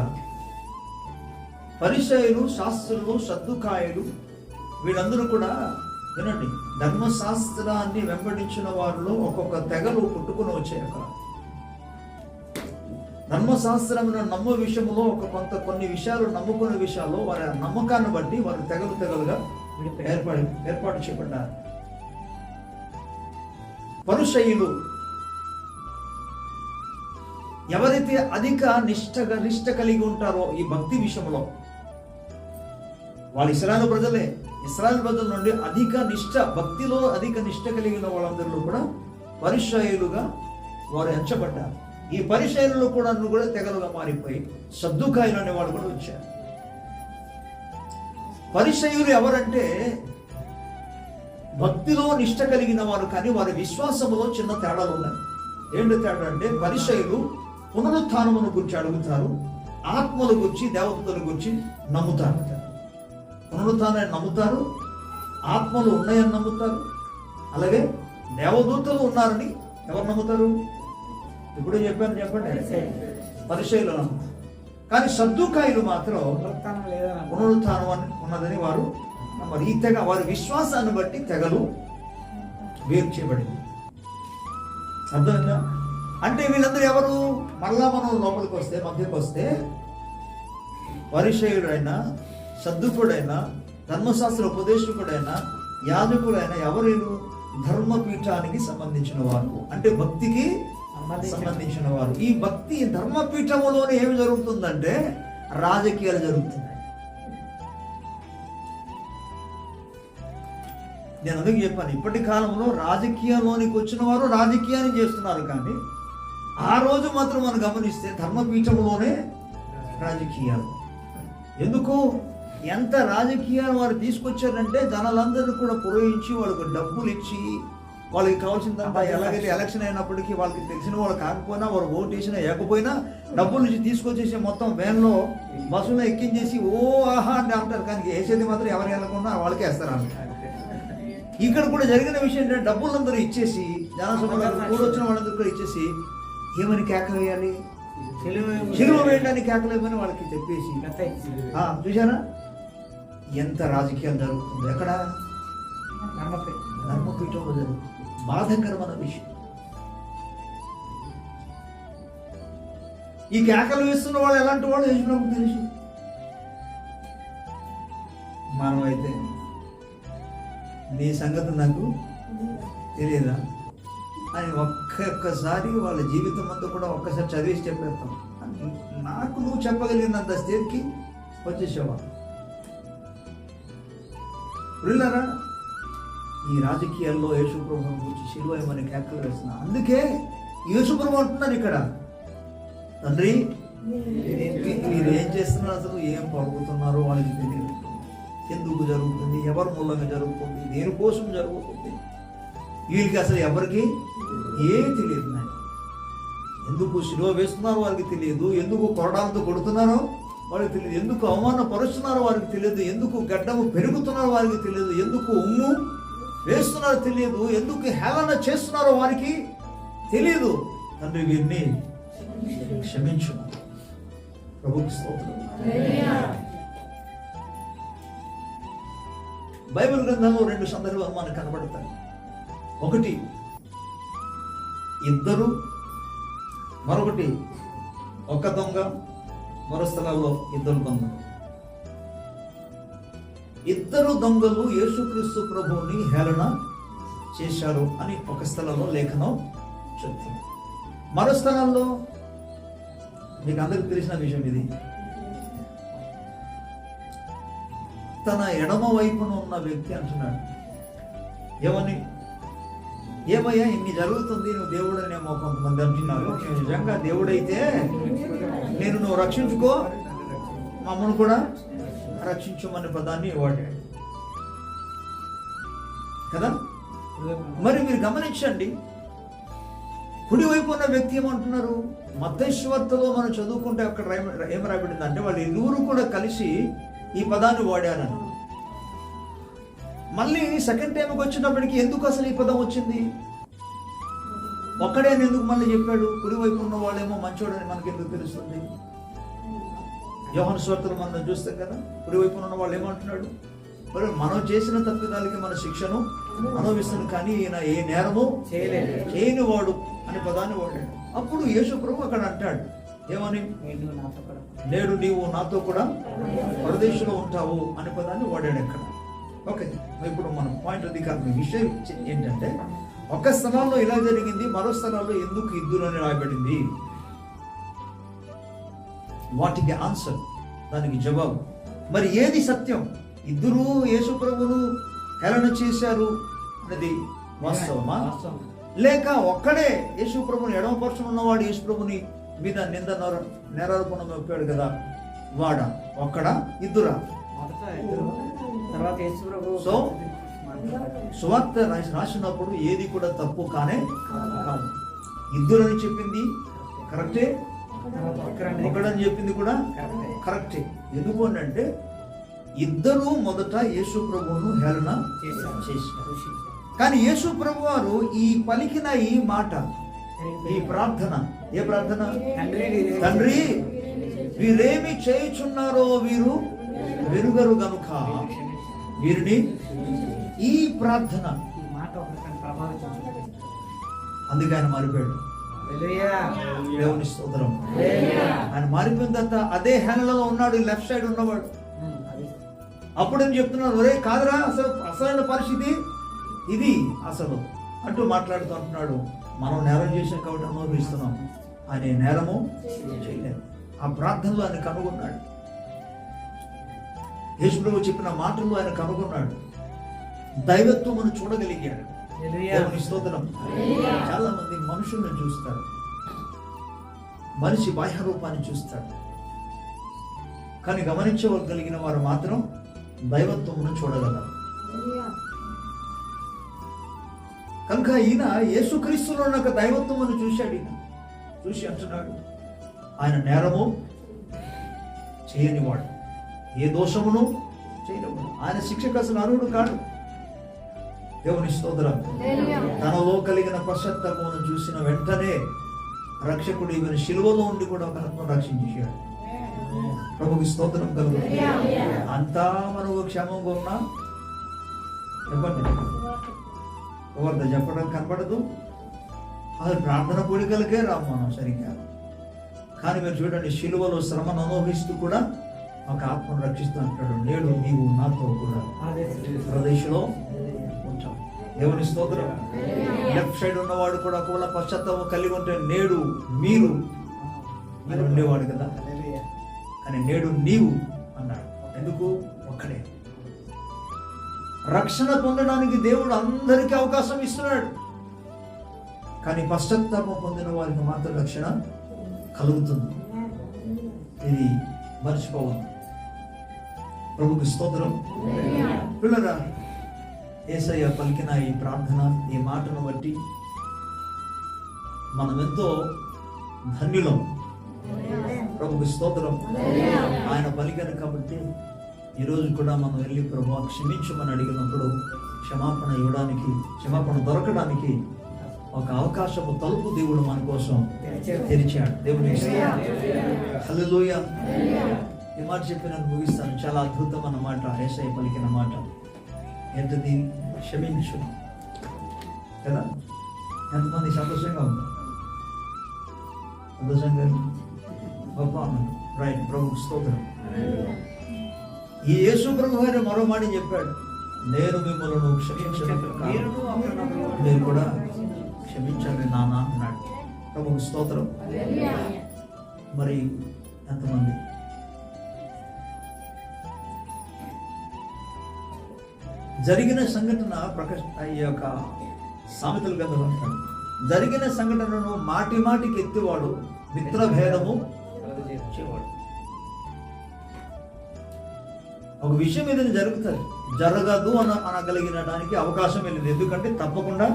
పరిసయ్యులు, శాస్త్రులు, సద్దుకాయలు వీళ్ళందరూ కూడా వినండి, ధర్మశాస్త్రాన్ని వెంబడించిన వారిలో ఒక్కొక్క తెగలు పుట్టుకుని వచ్చాయి. అక్కడ ధర్మశాస్త్రమును నమ్ము విషయంలో కొన్ని విషయాలు నమ్ముకునే విషయాల్లో వారి నమ్మకాన్ని బట్టి వారు తెగలుగా ఏర్పాటు చేయబడ్డారు. పరిసయ్యులు ఎవరైతే అధిక నిష్ట కలిగి ఉంటారో ఈ భక్తి విషయంలో, వాళ్ళు ఇశ్రాయేలు ప్రజలే. ఇశ్రాయేలు ప్రజల నుండి అధిక నిష్ట, భక్తిలో అధిక నిష్ట కలిగిన వాళ్ళందరూ కూడా పరిసయ్యులుగా వారు ఎంచబడ్డారు. ఈ పరిసయ్యులు కూడా తెగలుగా మారిపోయి సద్దుకాయలు అనేవాడు కూడా వచ్చారు. పరిసయ్యులు ఎవరంటే భక్తిలో నిష్ట కలిగిన వారు, కానీ వారి విశ్వాసములో చిన్న తేడాలు ఉన్నాయి. ఏంటి తేడా అంటే, పరిసయ్యులు పునరుత్థానమును గురించి అడుగుతారు, ఆత్మల గురించి, దేవతల గురించి నమ్ముతారు. పునరుత్థానాన్ని నమ్ముతారు, ఆత్మలు ఉన్నాయని నమ్ముతారు, అలాగే దేవదూతలు ఉన్నారని ఎవరు నమ్ముతారు? ఇప్పుడు చెప్పండి, పరిసయ్యులు నమ్ముతారు. కానీ సద్దుకాయలు మాత్రం పునరుత్థానం ఉన్నదని వారు నమ్మరు. ఈ తెగ వారి విశ్వాసాన్ని బట్టి తెగలు వేరు చేయబడింది. అర్థమైందా? అంటే వీళ్ళందరూ ఎవరు? మరలా మనం లోపలికి వస్తే, మధ్యకి వస్తే, పరిసయ్యుడైనా, సద్దుకుడైనా, ధర్మశాస్త్ర ఉపదేశకుడైనా, యాజకుడైనా ఎవరు? ధర్మపీఠానికి సంబంధించిన వారు, అంటే భక్తికి సంబంధించిన వారు. ఈ భక్తి ధర్మపీఠములోనే ఏమి జరుగుతుందంటే రాజకీయాలు జరుగుతున్నాయి. నేను అందుకు చెప్పాను, ఇప్పటి కాలంలో రాజకీయాల్లోనికి వచ్చిన వారు రాజకీయాన్ని చేస్తున్నారు, కానీ ఆ రోజు మాత్రం మనం గమనిస్తే ధర్మపీఠంలోనే రాజకీయాలు. ఎందుకు? ఎంత రాజకీయాలు వారు తీసుకొచ్చారంటే జనాలందరూ కూడా పురోహించి వాళ్ళకు డబ్బులు ఇచ్చి, వాళ్ళకి కావాల్సిందంతా ఎలాగైతే ఎలక్షన్ అయినప్పటికీ వాళ్ళకి తెలిసిన వాళ్ళు కాకపోయినా, వారు ఓటు వేసినా వేయకపోయినా డబ్బులు నుంచి తీసుకొచ్చేసి మొత్తం వ్యాన్లో బస్సులో ఎక్కించేసి ఓ ఆహా అంటే అంటారు, కానీ వేసేది మాత్రం ఎవరు వెళ్ళకుండా వాళ్ళకే వేస్తారు అంటారు. ఇక్కడ కూడా జరిగిన విషయం ఏంటంటే, డబ్బులందరూ ఇచ్చేసి జనసభలో కూడొచ్చిన వాళ్ళందరూ కూడా ఇచ్చేసి ఏమని కేకలు వేయాలి? సిలువ వేయడానికి కేకలు వేయమని వాళ్ళకి చెప్పేసి చూసారా ఎంత రాజకీయాలు జరుగుతుంది? ఎక్కడ? ధర్మపీఠంలో జరుగుతుంది. బాధకరమైన విషయం. ఈ కేకలు వేస్తున్న వాళ్ళు ఎలాంటి వాళ్ళు యేసుప్రభుకు తెలుసు. మనమైతే నీ సంగతి నాకు తెలియదా అని ఒక్కసారి వాళ్ళ జీవితం అంతా కూడా ఒక్కసారి చదివేసి చెప్పేస్తాం. నాకు నువ్వు చెప్పగలిగినంత స్టేజ్కి వచ్చేసావా? వెళ్ళారా? ఈ రాజకీయాల్లో యేసుప్రభుని గురించి శిలువమని కేకలు వేస్తున్నా. అందుకే యేసుప్రభు అంటున్నారు ఇక్కడ, తండ్రి మీరు ఏం చేస్తున్నారు, అసలు ఏం పలుకుతున్నారో వాళ్ళకి తెలియదు. ఎందుకు జరుగుతుంది, ఎవరి మూలంగా జరుగుతుంది, దేనికోసం జరుగుతుంది, వీళ్ళకి అసలు ఎవరికి ఏం తెలియదు. ఎందుకు శిలువ వేస్తున్నారో వారికి తెలియదు, ఎందుకు కొరడాలతో కొడుతున్నారో వారికి తెలియదు, ఎందుకు అవమానపరుస్తున్నారో వారికి తెలియదు, ఎందుకు గడ్డము పెరుగుతున్నారో వారికి తెలియదు, ఎందుకు ఉమ్ము వేస్తున్నారో తెలియదు, ఎందుకు హేళన చేస్తున్నారో వారికి తెలియదు. తండ్రి వీరిని క్షమించు. ప్రభుకి స్తోత్రం. బైబిల్ గ్రంథంలో 2 సందర్భాలు మనకు కనబడతాయి. ఒకటి ఇద్దరు, మరొకటి ఒక దొంగ, మరో స్థలాల్లో 2 దొంగలు. 2 దొంగలు యేసుక్రీస్తు ప్రభువుని హేళన చేశారు అని ఒక స్థలంలో లేఖనం చెప్తుంది. మరో స్థలంలో మీకు అందరికి తెలిసిన విషయం ఇది. తన ఎడమ వైపున ఉన్న వ్యక్తి అంటున్నాడు, ఏమని, ఏమయ్యా ఇన్ని జరుగుతుంది, నువ్వు దేవుడనేమో కొంతమంది అంటున్నారు, నిజంగా దేవుడైతే నువ్వు రక్షించుకో, మమ్మల్ని కూడా రక్షించమనే పదాన్ని వాడాడు కదా. మరి మీరు గమనించండి, కుడివైపు ఉన్న వ్యక్తి ఏమంటున్నారు? మత్తయి సువార్తలో మనం చదువుకుంటే అక్కడ ఏం రాబడింది అంటే వాళ్ళు ఇరువురు కూడా కలిసి ఈ పదాన్ని వాడారని. మళ్ళీ సెకండ్ టైంకి వచ్చినప్పటికీ ఎందుకు అసలు ఈ పదం వచ్చింది? ఒక్కడే ఎందుకు మళ్ళీ చెప్పాడు? కుడివైపు ఉన్న వాళ్ళేమో మంచోడని మనకి ఎందుకు తెలుస్తుంది? యోహాను సువార్తలో మనం చూస్తాం కదా, కుడివైపు ఉన్న వాళ్ళు ఏమంటున్నాడు? మరి మనం చేసిన తప్పిదాలకి మన శిక్షను అనుభవిస్తుంది, కానీ ఈయన ఏ నేరము చేయని వాడు అనే పదాన్ని వాడాడు. అప్పుడు యేసు ప్రభు అక్కడ అంటాడు, ఏమని, నేడు నీవు నాతో కూడా పరదేశంలో ఉంటావు అనే పదాన్ని వాడాడు అక్కడ. ఓకే, ఇప్పుడు మన పాయింట్ అది కాదు. విషయం ఏంటంటే, ఒక స్థలంలో ఇలా జరిగింది, మరో స్థలాల్లో ఎందుకు ఇద్దరు రాయబడింది? వాటికి ఆన్సర్, దానికి జవాబు. మరి ఏది సత్యం? ఇద్దరు యేసు ప్రభువును హేళన చేశారు అనేది వాస్తవమా, లేక ఒక్కడే యేసు ప్రభుని ఎడమపరుచున ఉన్నవాడు యేసు ప్రభుని మీద నింద నేరారోపణ మోపాడు కదా, వాడా? ఒక్కడా, ఇద్దరా? సో సువార్త రాసినప్పుడు ఏది కూడా తప్పు కానే కాదు. ఇద్దరని చెప్పింది కరెక్టే, ఒకడని చెప్పింది కూడా కరెక్టే. ఎందుకు అంటే ఇద్దరు మొదట యేసు ప్రభువును హేళన చేశారు. కానీ యేసు ప్రభు వారు ఈ పలికిన ఈ మాట, ఈ ప్రార్థన, ఏ ప్రార్థన? తండ్రి వీరేమి చేయుచున్నారో వీరు వెరుగరు గనుక వీరిని, ఈ ప్రార్థన, అందుకే ఆయన మారిపోయాడు. దేవుని స్తోత్రం. ఆయన మారిపోయిన తర్వాత అదే హేళనలో ఉన్నాడు, లెఫ్ట్ సైడ్ ఉన్నవాడు. అప్పుడు ఏం చెప్తున్నాడు? ఒరే కాదురా, అసలైన పరిస్థితి ఇది అసలు అంటూ మాట్లాడుతూ అంటున్నాడు, మనం నేరం చేసాం కాబట్టి అనుభవిస్తున్నాం, ఆయన నేరము చేయలేదు. ఆ ప్రార్థనలో ఆయన కనుగొన్నాడు, యేసు ప్రభు చెప్పిన మాటల్లో ఆయన కనుగొన్నాడు, దైవత్వమును చూడగలిగాడు. దేవుని స్తోత్రం. చాలా మంది మనుషులను చూస్తారు, మనిషి బాహ్య రూపాన్ని చూస్తాడు, కానీ గమనించగలిగిన వారు మాత్రం దైవత్వమును చూడగలరు. కనుక ఈయన యేసుక్రీస్తులో ఒక దైవత్వమును చూశాడు. ఈయన చూసి అంటున్నాడు, ఆయన నేరము చేయనివాడు, ఏ దోషమును చేయనివాడు, ఆయన శిక్షకు అసలు అర్హుడు కాడు. దేవుని స్తోత్రం. తనలో కలిగిన పశ్చాత్తాపమును చూసిన వెంటనే రక్షకుడు ఈమెను శిలువలో ఉండి కూడా ఒక ఆత్మను రక్షించాడు. ప్రభుకి స్తోత్రం కలుగు. అంతా మనకు క్షేమంగా ఉన్నా చెప్పండి, ఎవరితో చెప్పడం కనపడదు. అసలు ప్రార్థన కోరికలకే రాము మనం సరిగ్గా. కానీ మీరు చూడండి, శిలువలో శ్రమను అనుభవిస్తూ కూడా ఒక ఆత్మను రక్షిస్తూ అంటాడు, నేడు నీవు నాతో కూడా ప్రదేశంలో ఉంటావు. దేవుని స్తోత్రం. లెఫ్ట్ సైడ్ ఉన్నవాడు కూడా ఒకవేళ పశ్చాత్తాపం కలిగి ఉంటే నేడు మీరు ఉండేవాడు కదా, కానీ నేడు నీవు అన్నాడు. ఎందుకు? ఒక్కడే. రక్షణ పొందడానికి దేవుడు అందరికీ అవకాశం ఇస్తున్నాడు, కానీ పశ్చాత్తాపం పొందిన వారికి మాత్రం రక్షణ కలుగుతుంది. ఇది మర్చిపోవద్దు. ప్రభుకి స్తోత్రం. పిల్లరా, యేసయ్య పలికిన ఈ ప్రార్థన, ఈ మాటను బట్టి మనం ఎంతో ధన్యులం. ప్రభుకి స్తోత్రం. ఆయన పలికారు కాబట్టి ఈరోజు కూడా మనం వెళ్ళి ప్రభు క్షమించమని అడిగినప్పుడు క్షమాపణ ఇవ్వడానికి, క్షమాపణ దొరకడానికి ఒక అవకాశము తలుపు దేవుడు మన కోసం తెరిచాడు. దేవుని హల్లెలూయా. ఈ మాట చెప్పి నేను ముగిస్తాను. చాలా అద్భుతమైన మాట యేసయ్య పలికిన మాట ఏంటది? క్షమించు కదా. ఎంతమంది సంతోషంగా ఉంది? సంతోషంగా గొప్ప రైట్. ప్రభుకి స్తోత్రం. ఈ యేసు ప్రభు గారు మరో మాట చెప్పాడు, నేను మిమ్మల్ని క్షమించిన మీరు కూడా క్షమించండి నాన్న అన్నాడు. ప్రభుకి స్తోత్రం. మరి ఎంతమంది జరిగిన సంఘటన ఈ యొక్క సామెతల గ్రంథం అంటాడు, జరిగిన సంఘటనను మాటి మాటికి ఎత్తివాడు మిత్రభేదము చేవాడు. ఒక విషయం ఏదైనా జరుగుతుంది, జరగదు అనగలిగినడానికి అవకాశం లేదు. ఎందుకంటే తప్పకుండా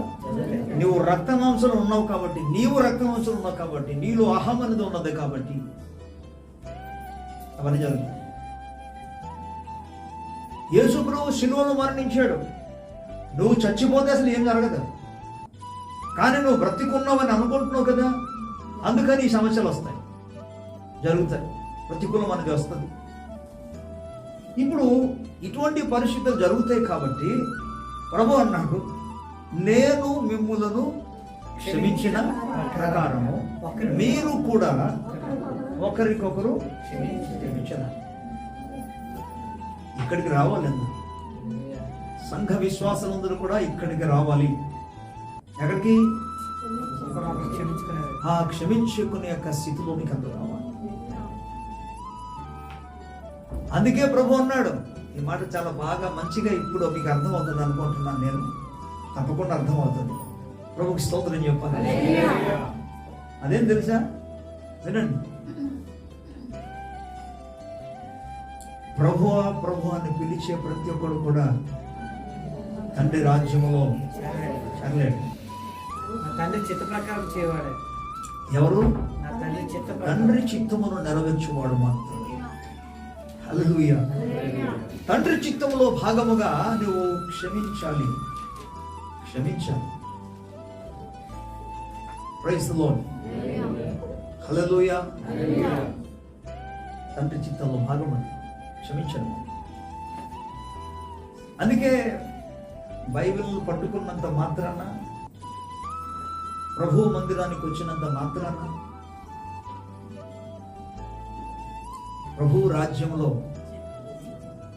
నువ్వు రక్త మాంసంలో ఉన్నావు కాబట్టి, నీలో అహం అనేది ఉన్నది కాబట్టి అవన్నీ జరుగుతాయి. యేసు ప్రభువు శిలువలో మరణించాడు. నువ్వు చచ్చిపోతే అసలు ఏం జరగదు, కానీ నువ్వు బ్రతికున్నావని అనుకుంటున్నావు కదా, అందుకని ఈ సమస్యలు వస్తాయి, జరుగుతాయి, ప్రతికూలం అనేది వస్తుంది. ఇప్పుడు ఇటువంటి పరిస్థితులు జరుగుతాయి కాబట్టి ప్రభు అన్నాడు, నేను మిమ్ములను క్షమించిన ప్రకారము మీరు కూడా ఒకరికొకరు క్షమించాలి. ఇక్కడికి రావాలి అందరూ, సంఘ విశ్వాసులందరూ కూడా ఇక్కడికి రావాలి. ఎక్కడికి? ఆ క్షమించుకునే యొక్క స్థితిలోనికి అందరూ రావాలి. అందుకే ప్రభు అన్నాడు, ఈ మాట చాలా బాగా మంచిగా ఇప్పుడు మీకు అర్థమవుతుంది అనుకుంటున్నాను నేను, తప్పకుండా అర్థమవుతుంది. ప్రభుకి స్తోత్రం చెప్పాలి. అదేం తెలుసా? వినండి. ప్రభువా ప్రభు అని పిలిచే ప్రతి ఒక్కడు కూడా తండ్రి రాజ్యములో చేరలేడు. తండ్రి చిత్త ప్రకారం చేయవాడే. ఎవరు? తండ్రి చిత్తమును నెరవేర్చువాడు మాత్రం. హల్లెలూయా. తండ్రి చిత్తములో భాగముగా నువ్వు క్షమించాలి. Praise the lord. హల్లెలూయా. తండ్రి చిత్తంలో భాగం అది క్షమించడం. అందుకే బైబిల్ పట్టుకున్నంత మాత్రాన, ప్రభు మందిరానికి వచ్చినంత మాత్రాన, ప్రభు రాజ్యంలో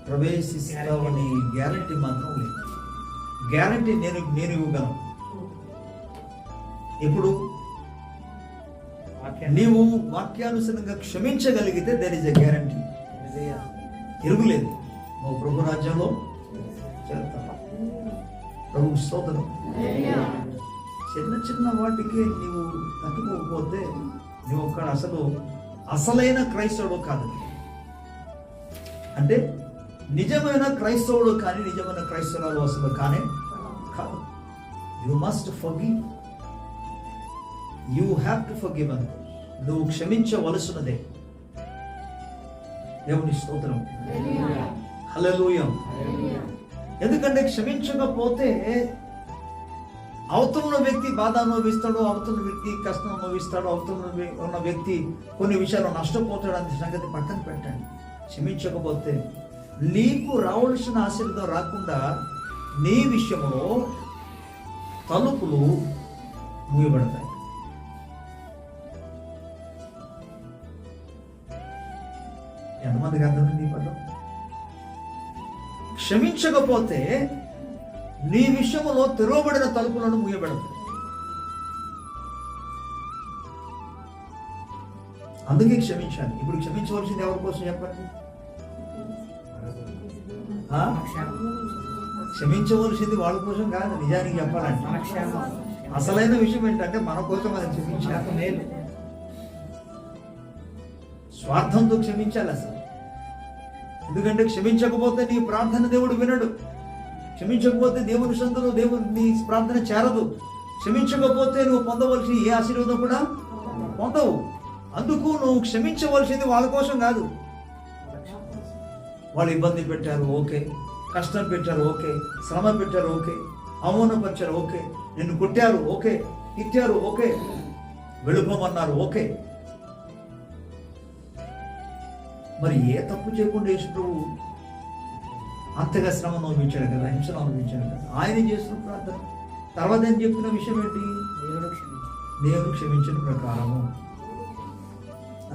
ప్రవేశిస్తావని గ్యారంటీ మాత్రం లేదు. గ్యారంటీ నేను ఇవ్వగలను. ఇప్పుడు నీవు వాక్యానుసారంగా క్షమించగలిగితే దెర్ ఇస్ ఎ గ్యారంటీ, తిరుగులేదు, నువ్వు ప్రభు రాజ్యంలో చేరుతావు. ప్రభు స్తోత్రం. చిన్న వాటికి నీవు తట్టుకోకపోతే నువ్వు ఒక్కడ అసలైన క్రైస్తవుడు కాదు. అంటే నిజమైన క్రైస్తవుడు కానీ, నిజమైన క్రైస్తవులు అసలు కానే కాదు. You must forgive. You have to forgive. నువ్వు క్షమించవలసినదే. దేవుని స్తోత్రం. హల్లెలూయా. ఎందుకంటే క్షమించకపోతే అవతల వ్యక్తి బాధ అనుభవిస్తాడు, అవతల వ్యక్తి కష్టం అనుభవిస్తాడు, అవతల ఉన్న వ్యక్తి కొన్ని విషయాలు నష్టపోతాడు అనే సంగతి పక్కన పెట్టండి. క్షమించకపోతే నీకు రావాల్సిన ఆశీర్వాదం రాకుండా నీ విషయంలో తలుపులు మూయబడతాయి. ఎంతమందికి అర్థమైంది ఈ పదం? క్షమించకపోతే నీ విషయంలో తెరవబడిన తలుపులను మూయబడతాయి. అందుకే క్షమించాలి. ఇప్పుడు క్షమించవలసింది ఎవరి కోసం చెప్పండి? క్షమించవలసింది వాళ్ళ కోసం కాదు. నిజానికి చెప్పాలంటే అసలైన విషయం ఏంటంటే మన కోసం అది క్షమించాలి. స్వార్థంతో క్షమించాలి అసలు. ఎందుకంటే క్షమించకపోతే నీ ప్రార్థన దేవుడు వినడు. క్షమించకపోతే దేవుని సందులో నీ ప్రార్థన చేరదు. క్షమించకపోతే నువ్వు పొందవలసిన ఏ ఆశీర్వాదం కూడా పొందవు. అందుకు నువ్వు క్షమించవలసింది వాళ్ళ కోసం కాదు. వాళ్ళు ఇబ్బంది పెట్టారు, ఓకే. కష్టం పెట్టారు, ఓకే. శ్రమ పెట్టారు, ఓకే. అవమానపరిచారు, ఓకే. నిన్ను కొట్టారు, ఓకే. తిట్టారు, ఓకే. వెళ్ళిపోమన్నారు, ఓకే. మరి ఏ తప్పు చేయకుండా యేసు ప్రభు అంతగా శ్రమ అనుభవించాడు కదా, హింసను అనుభవించాడు కదా. ఆయన చేస్తున్న ప్రార్థన తర్వాత ఏం చెప్తున్న విషయం ఏంటి? దేవుడు క్షమించిన ప్రకారము,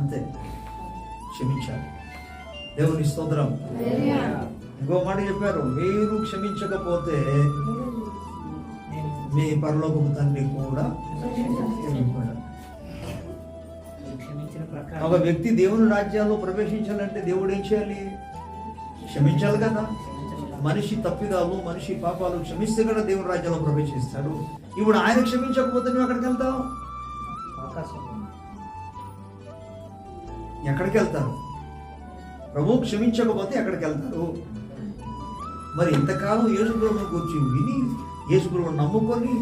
అంతే, క్షమించాలి. దేవుని స్తోత్రం. ఇంకో మాట చెప్పారు, మీరు క్షమించకపోతే మీ పరలోకపు తండ్రి కూడా క్షమించాడు. ఒక వ్యక్తి దేవుని రాజ్యాల్లో ప్రవేశించాలంటే దేవుడు ఏం చేయాలి? క్షమించాలి కదా. మనిషి తప్పిదాలు, మనిషి పాపాలు క్షమిస్తే కూడా దేవుని రాజ్యంలో ప్రవేశిస్తాడు. ఇప్పుడు ఆయన క్షమించకపోతే నువ్వు ఎక్కడికి వెళ్తావు? ఎక్కడికి వెళ్తారు? ప్రభు క్షమించకపోతే ఎక్కడికి వెళ్తారు? మరి ఇంతకాలం యేసుప్రభుని గురించి విని, యేసుప్రభుని నమ్ముకొని,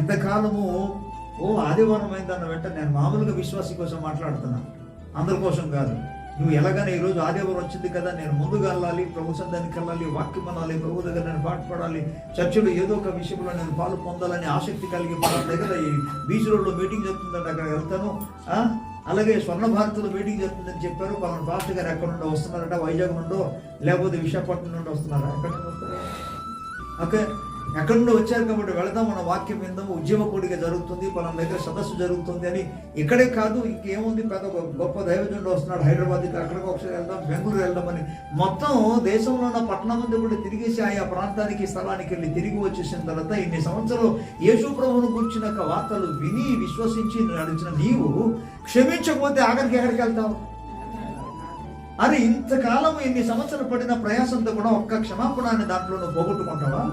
ఇంతకాలము ఆదివారం అయిందన్న వెంటనే, నేను మామూలుగా విశ్వాసి కోసం మాట్లాడుతున్నా, అందరి కోసం కాదు. నువ్వు ఎలాగైనా ఈరోజు ఆదివారం వచ్చింది కదా, నేను ముందుగా వెళ్ళాలి, ప్రభు సన్నిధానికి వెళ్ళాలి, వాక్యం అనాలి, ప్రభు దగ్గర నేను పాటుపడాలి, చర్చలో ఏదో ఒక విషయంలో నేను పాలు పొందాలని ఆసక్తి కలిగి పడాలి కదా. ఈ బీచ్ రోడ్లో మీటింగ్ జరుగుతుందంటే అక్కడ వెళ్తాను. అలాగే స్వర్ణ భారతిలో మీటింగ్ జరుగుతుందని చెప్పారు. పలానా పాస్టర్ గారు ఎక్కడ నుండో వస్తున్నారట, వైజాగ్ నుండో లేకపోతే విశాఖపట్నం నుండి వస్తున్నారా, ఎక్కడ నుండి వస్తారా? ఓకే, ఎక్కడి నుండి వచ్చారు కాబట్టి వెళదాం, మన వాక్యం విందాం, ఉద్యమ కోడిగా జరుగుతుంది, పలానా దగ్గర సదస్సు జరుగుతుంది అని. ఇక్కడే కాదు, ఇంకేముంది, పెద్ద గొప్ప దైవజనుడు వస్తున్నాడు హైదరాబాద్కి, అక్కడికి ఒకసారి వెళ్దాం, బెంగళూరు వెళ్దామని మొత్తం దేశంలో ఉన్న పట్టణం మంది కూడా తిరిగేసి ఆయా ప్రాంతానికి, స్థలానికి వెళ్ళి తిరిగి వచ్చేసిన తర్వాత ఇన్ని సంవత్సరాలు యేసు ప్రభువును గురించిన వార్తలు విని విశ్వసించి నడిచిన నీవు క్షమించకపోతే ఆఖరికి ఎక్కడికి వెళ్తావు? అరే, ఇంతకాలం ఇన్ని సంవత్సరాలు పడిన ప్రయాసంతో కూడా ఒక్క క్షమాపణ అనే దాంట్లో నువ్వు పోగొట్టుకుంటావా?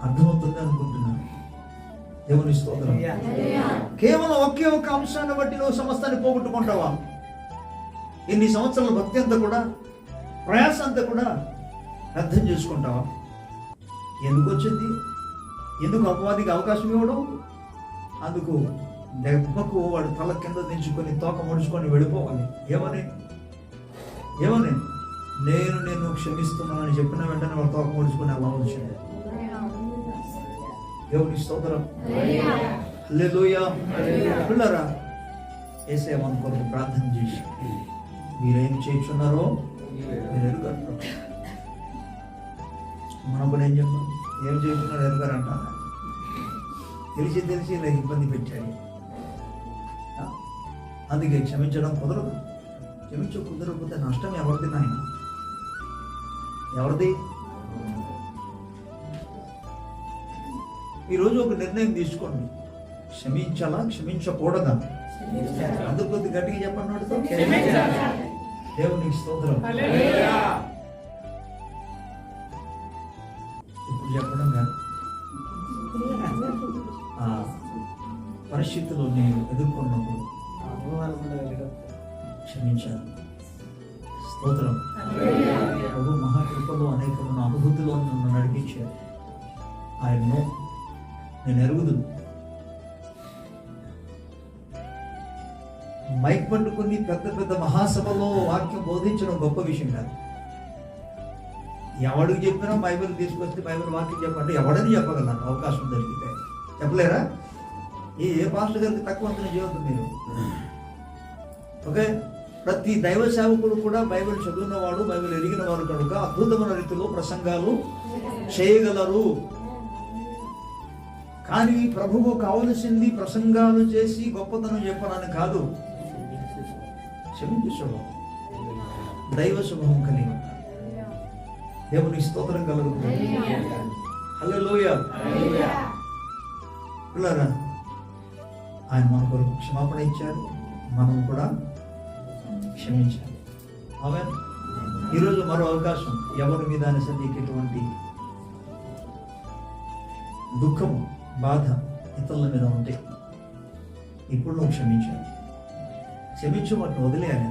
అర్థమవుతుంది అనుకుంటున్నాను. దేవుని స్తోత్రం. కేవలం ఒకే ఒక అంశాన్ని బట్టి నువ్వు సమస్తాన్ని పోగొట్టుకుంటావా? ఇన్ని సంవత్సరాల భక్తి అంతా కూడా, ప్రయాస అంతా కూడా అర్థం చేసుకుంటావా? ఎందుకు వచ్చింది? ఎందుకు అపవాదికి అవకాశం ఇవ్వడం? అందుకు దెబ్బకు వాడు తల కింద దించుకొని తోక ముడుచుకొని వెళ్ళిపోవాలి. ఏమని నేను నిన్ను క్షమిస్తున్నానని చెప్పిన వెంటనే వాడు తోక ముడుచుకొని అలా వచ్చింది. దేవుని స్తోత్రం. హల్లెలూయా. పిల్లరా, యేసయ్య మన కొరకు ప్రార్థన చేసి, మీరేం చేస్తున్నారో మీరు ఎరుగరు. మనం కూడా ఏం చెప్పాం? ఏం చేస్తున్నారో ఎరుగరంట. తెలిసి ఇలా ఇబ్బంది పెట్టాడు. అందుకే క్షమించడం కుదరదు. కుదరకపోతే నష్టం ఎవరిది నాయన? ఎవరిది? ఈరోజు ఒక నిర్ణయం తీసుకోండి, క్షమించాలా క్షమించకూడదా? అందుకు కొద్ది గట్టిగా చెప్పండి. దేవునికి స్తోత్రం. ఇప్పుడు చెప్పడం కాదు, పరిస్థితులు నేను ఎదుర్కొన్నప్పుడు క్షమించాను. స్తోత్రం. ప్రభు మహాకృపలో అనేకమైన అనుభూతిలో నన్ను నడిపించారు. ఆయన్ను నేను ఎరుగుదు. మైక్ పట్టుకుని పెద్ద పెద్ద మహాసభలో వాక్యం బోధించడం గొప్ప విషయం కాదు. ఎవడికి చెప్పినా బైబిల్ తీసుకొస్తే బైబిల్ వాక్యం చెప్పండి, ఎవడని చెప్పగలను అవకాశం దొరికితే. చెప్పలేరా? ఏ పాస్టర్ గారికి తక్కువ అంతనే చేయవద్దు మీరు. ఓకే, ప్రతి దైవ సేవకుడు కూడా బైబిల్ చదివినవాడు, బైబిల్ ఎరిగిన వాడు కనుక అద్భుతమైన రీతిలో ప్రసంగాలు చేయగలరు. కానీ ప్రభువు కావలసింది ప్రసంగాలు చేసి గొప్పతనం చెప్పడానికి కాదు, క్షమించే స్వభావం, దైవ స్వభావం కలిగి ఉంటారు. దేవుని స్తోత్రం కలుగుతుంది. హల్లెలూయా. పిల్లరా, ఆయన మన కొరకు క్షమాపణ ఇచ్చారు, మనం కూడా క్షమించాలి. ఆమేన్. ఈరోజు మరో అవకాశం, ఎవరి మీద నీకు ఎటువంటి దుఃఖము, బాధ ఇతరుల మీద ఉంటే ఇప్పుడు నువ్వు క్షమించాలి. క్షమించు, వాటిని వదిలేయాలి.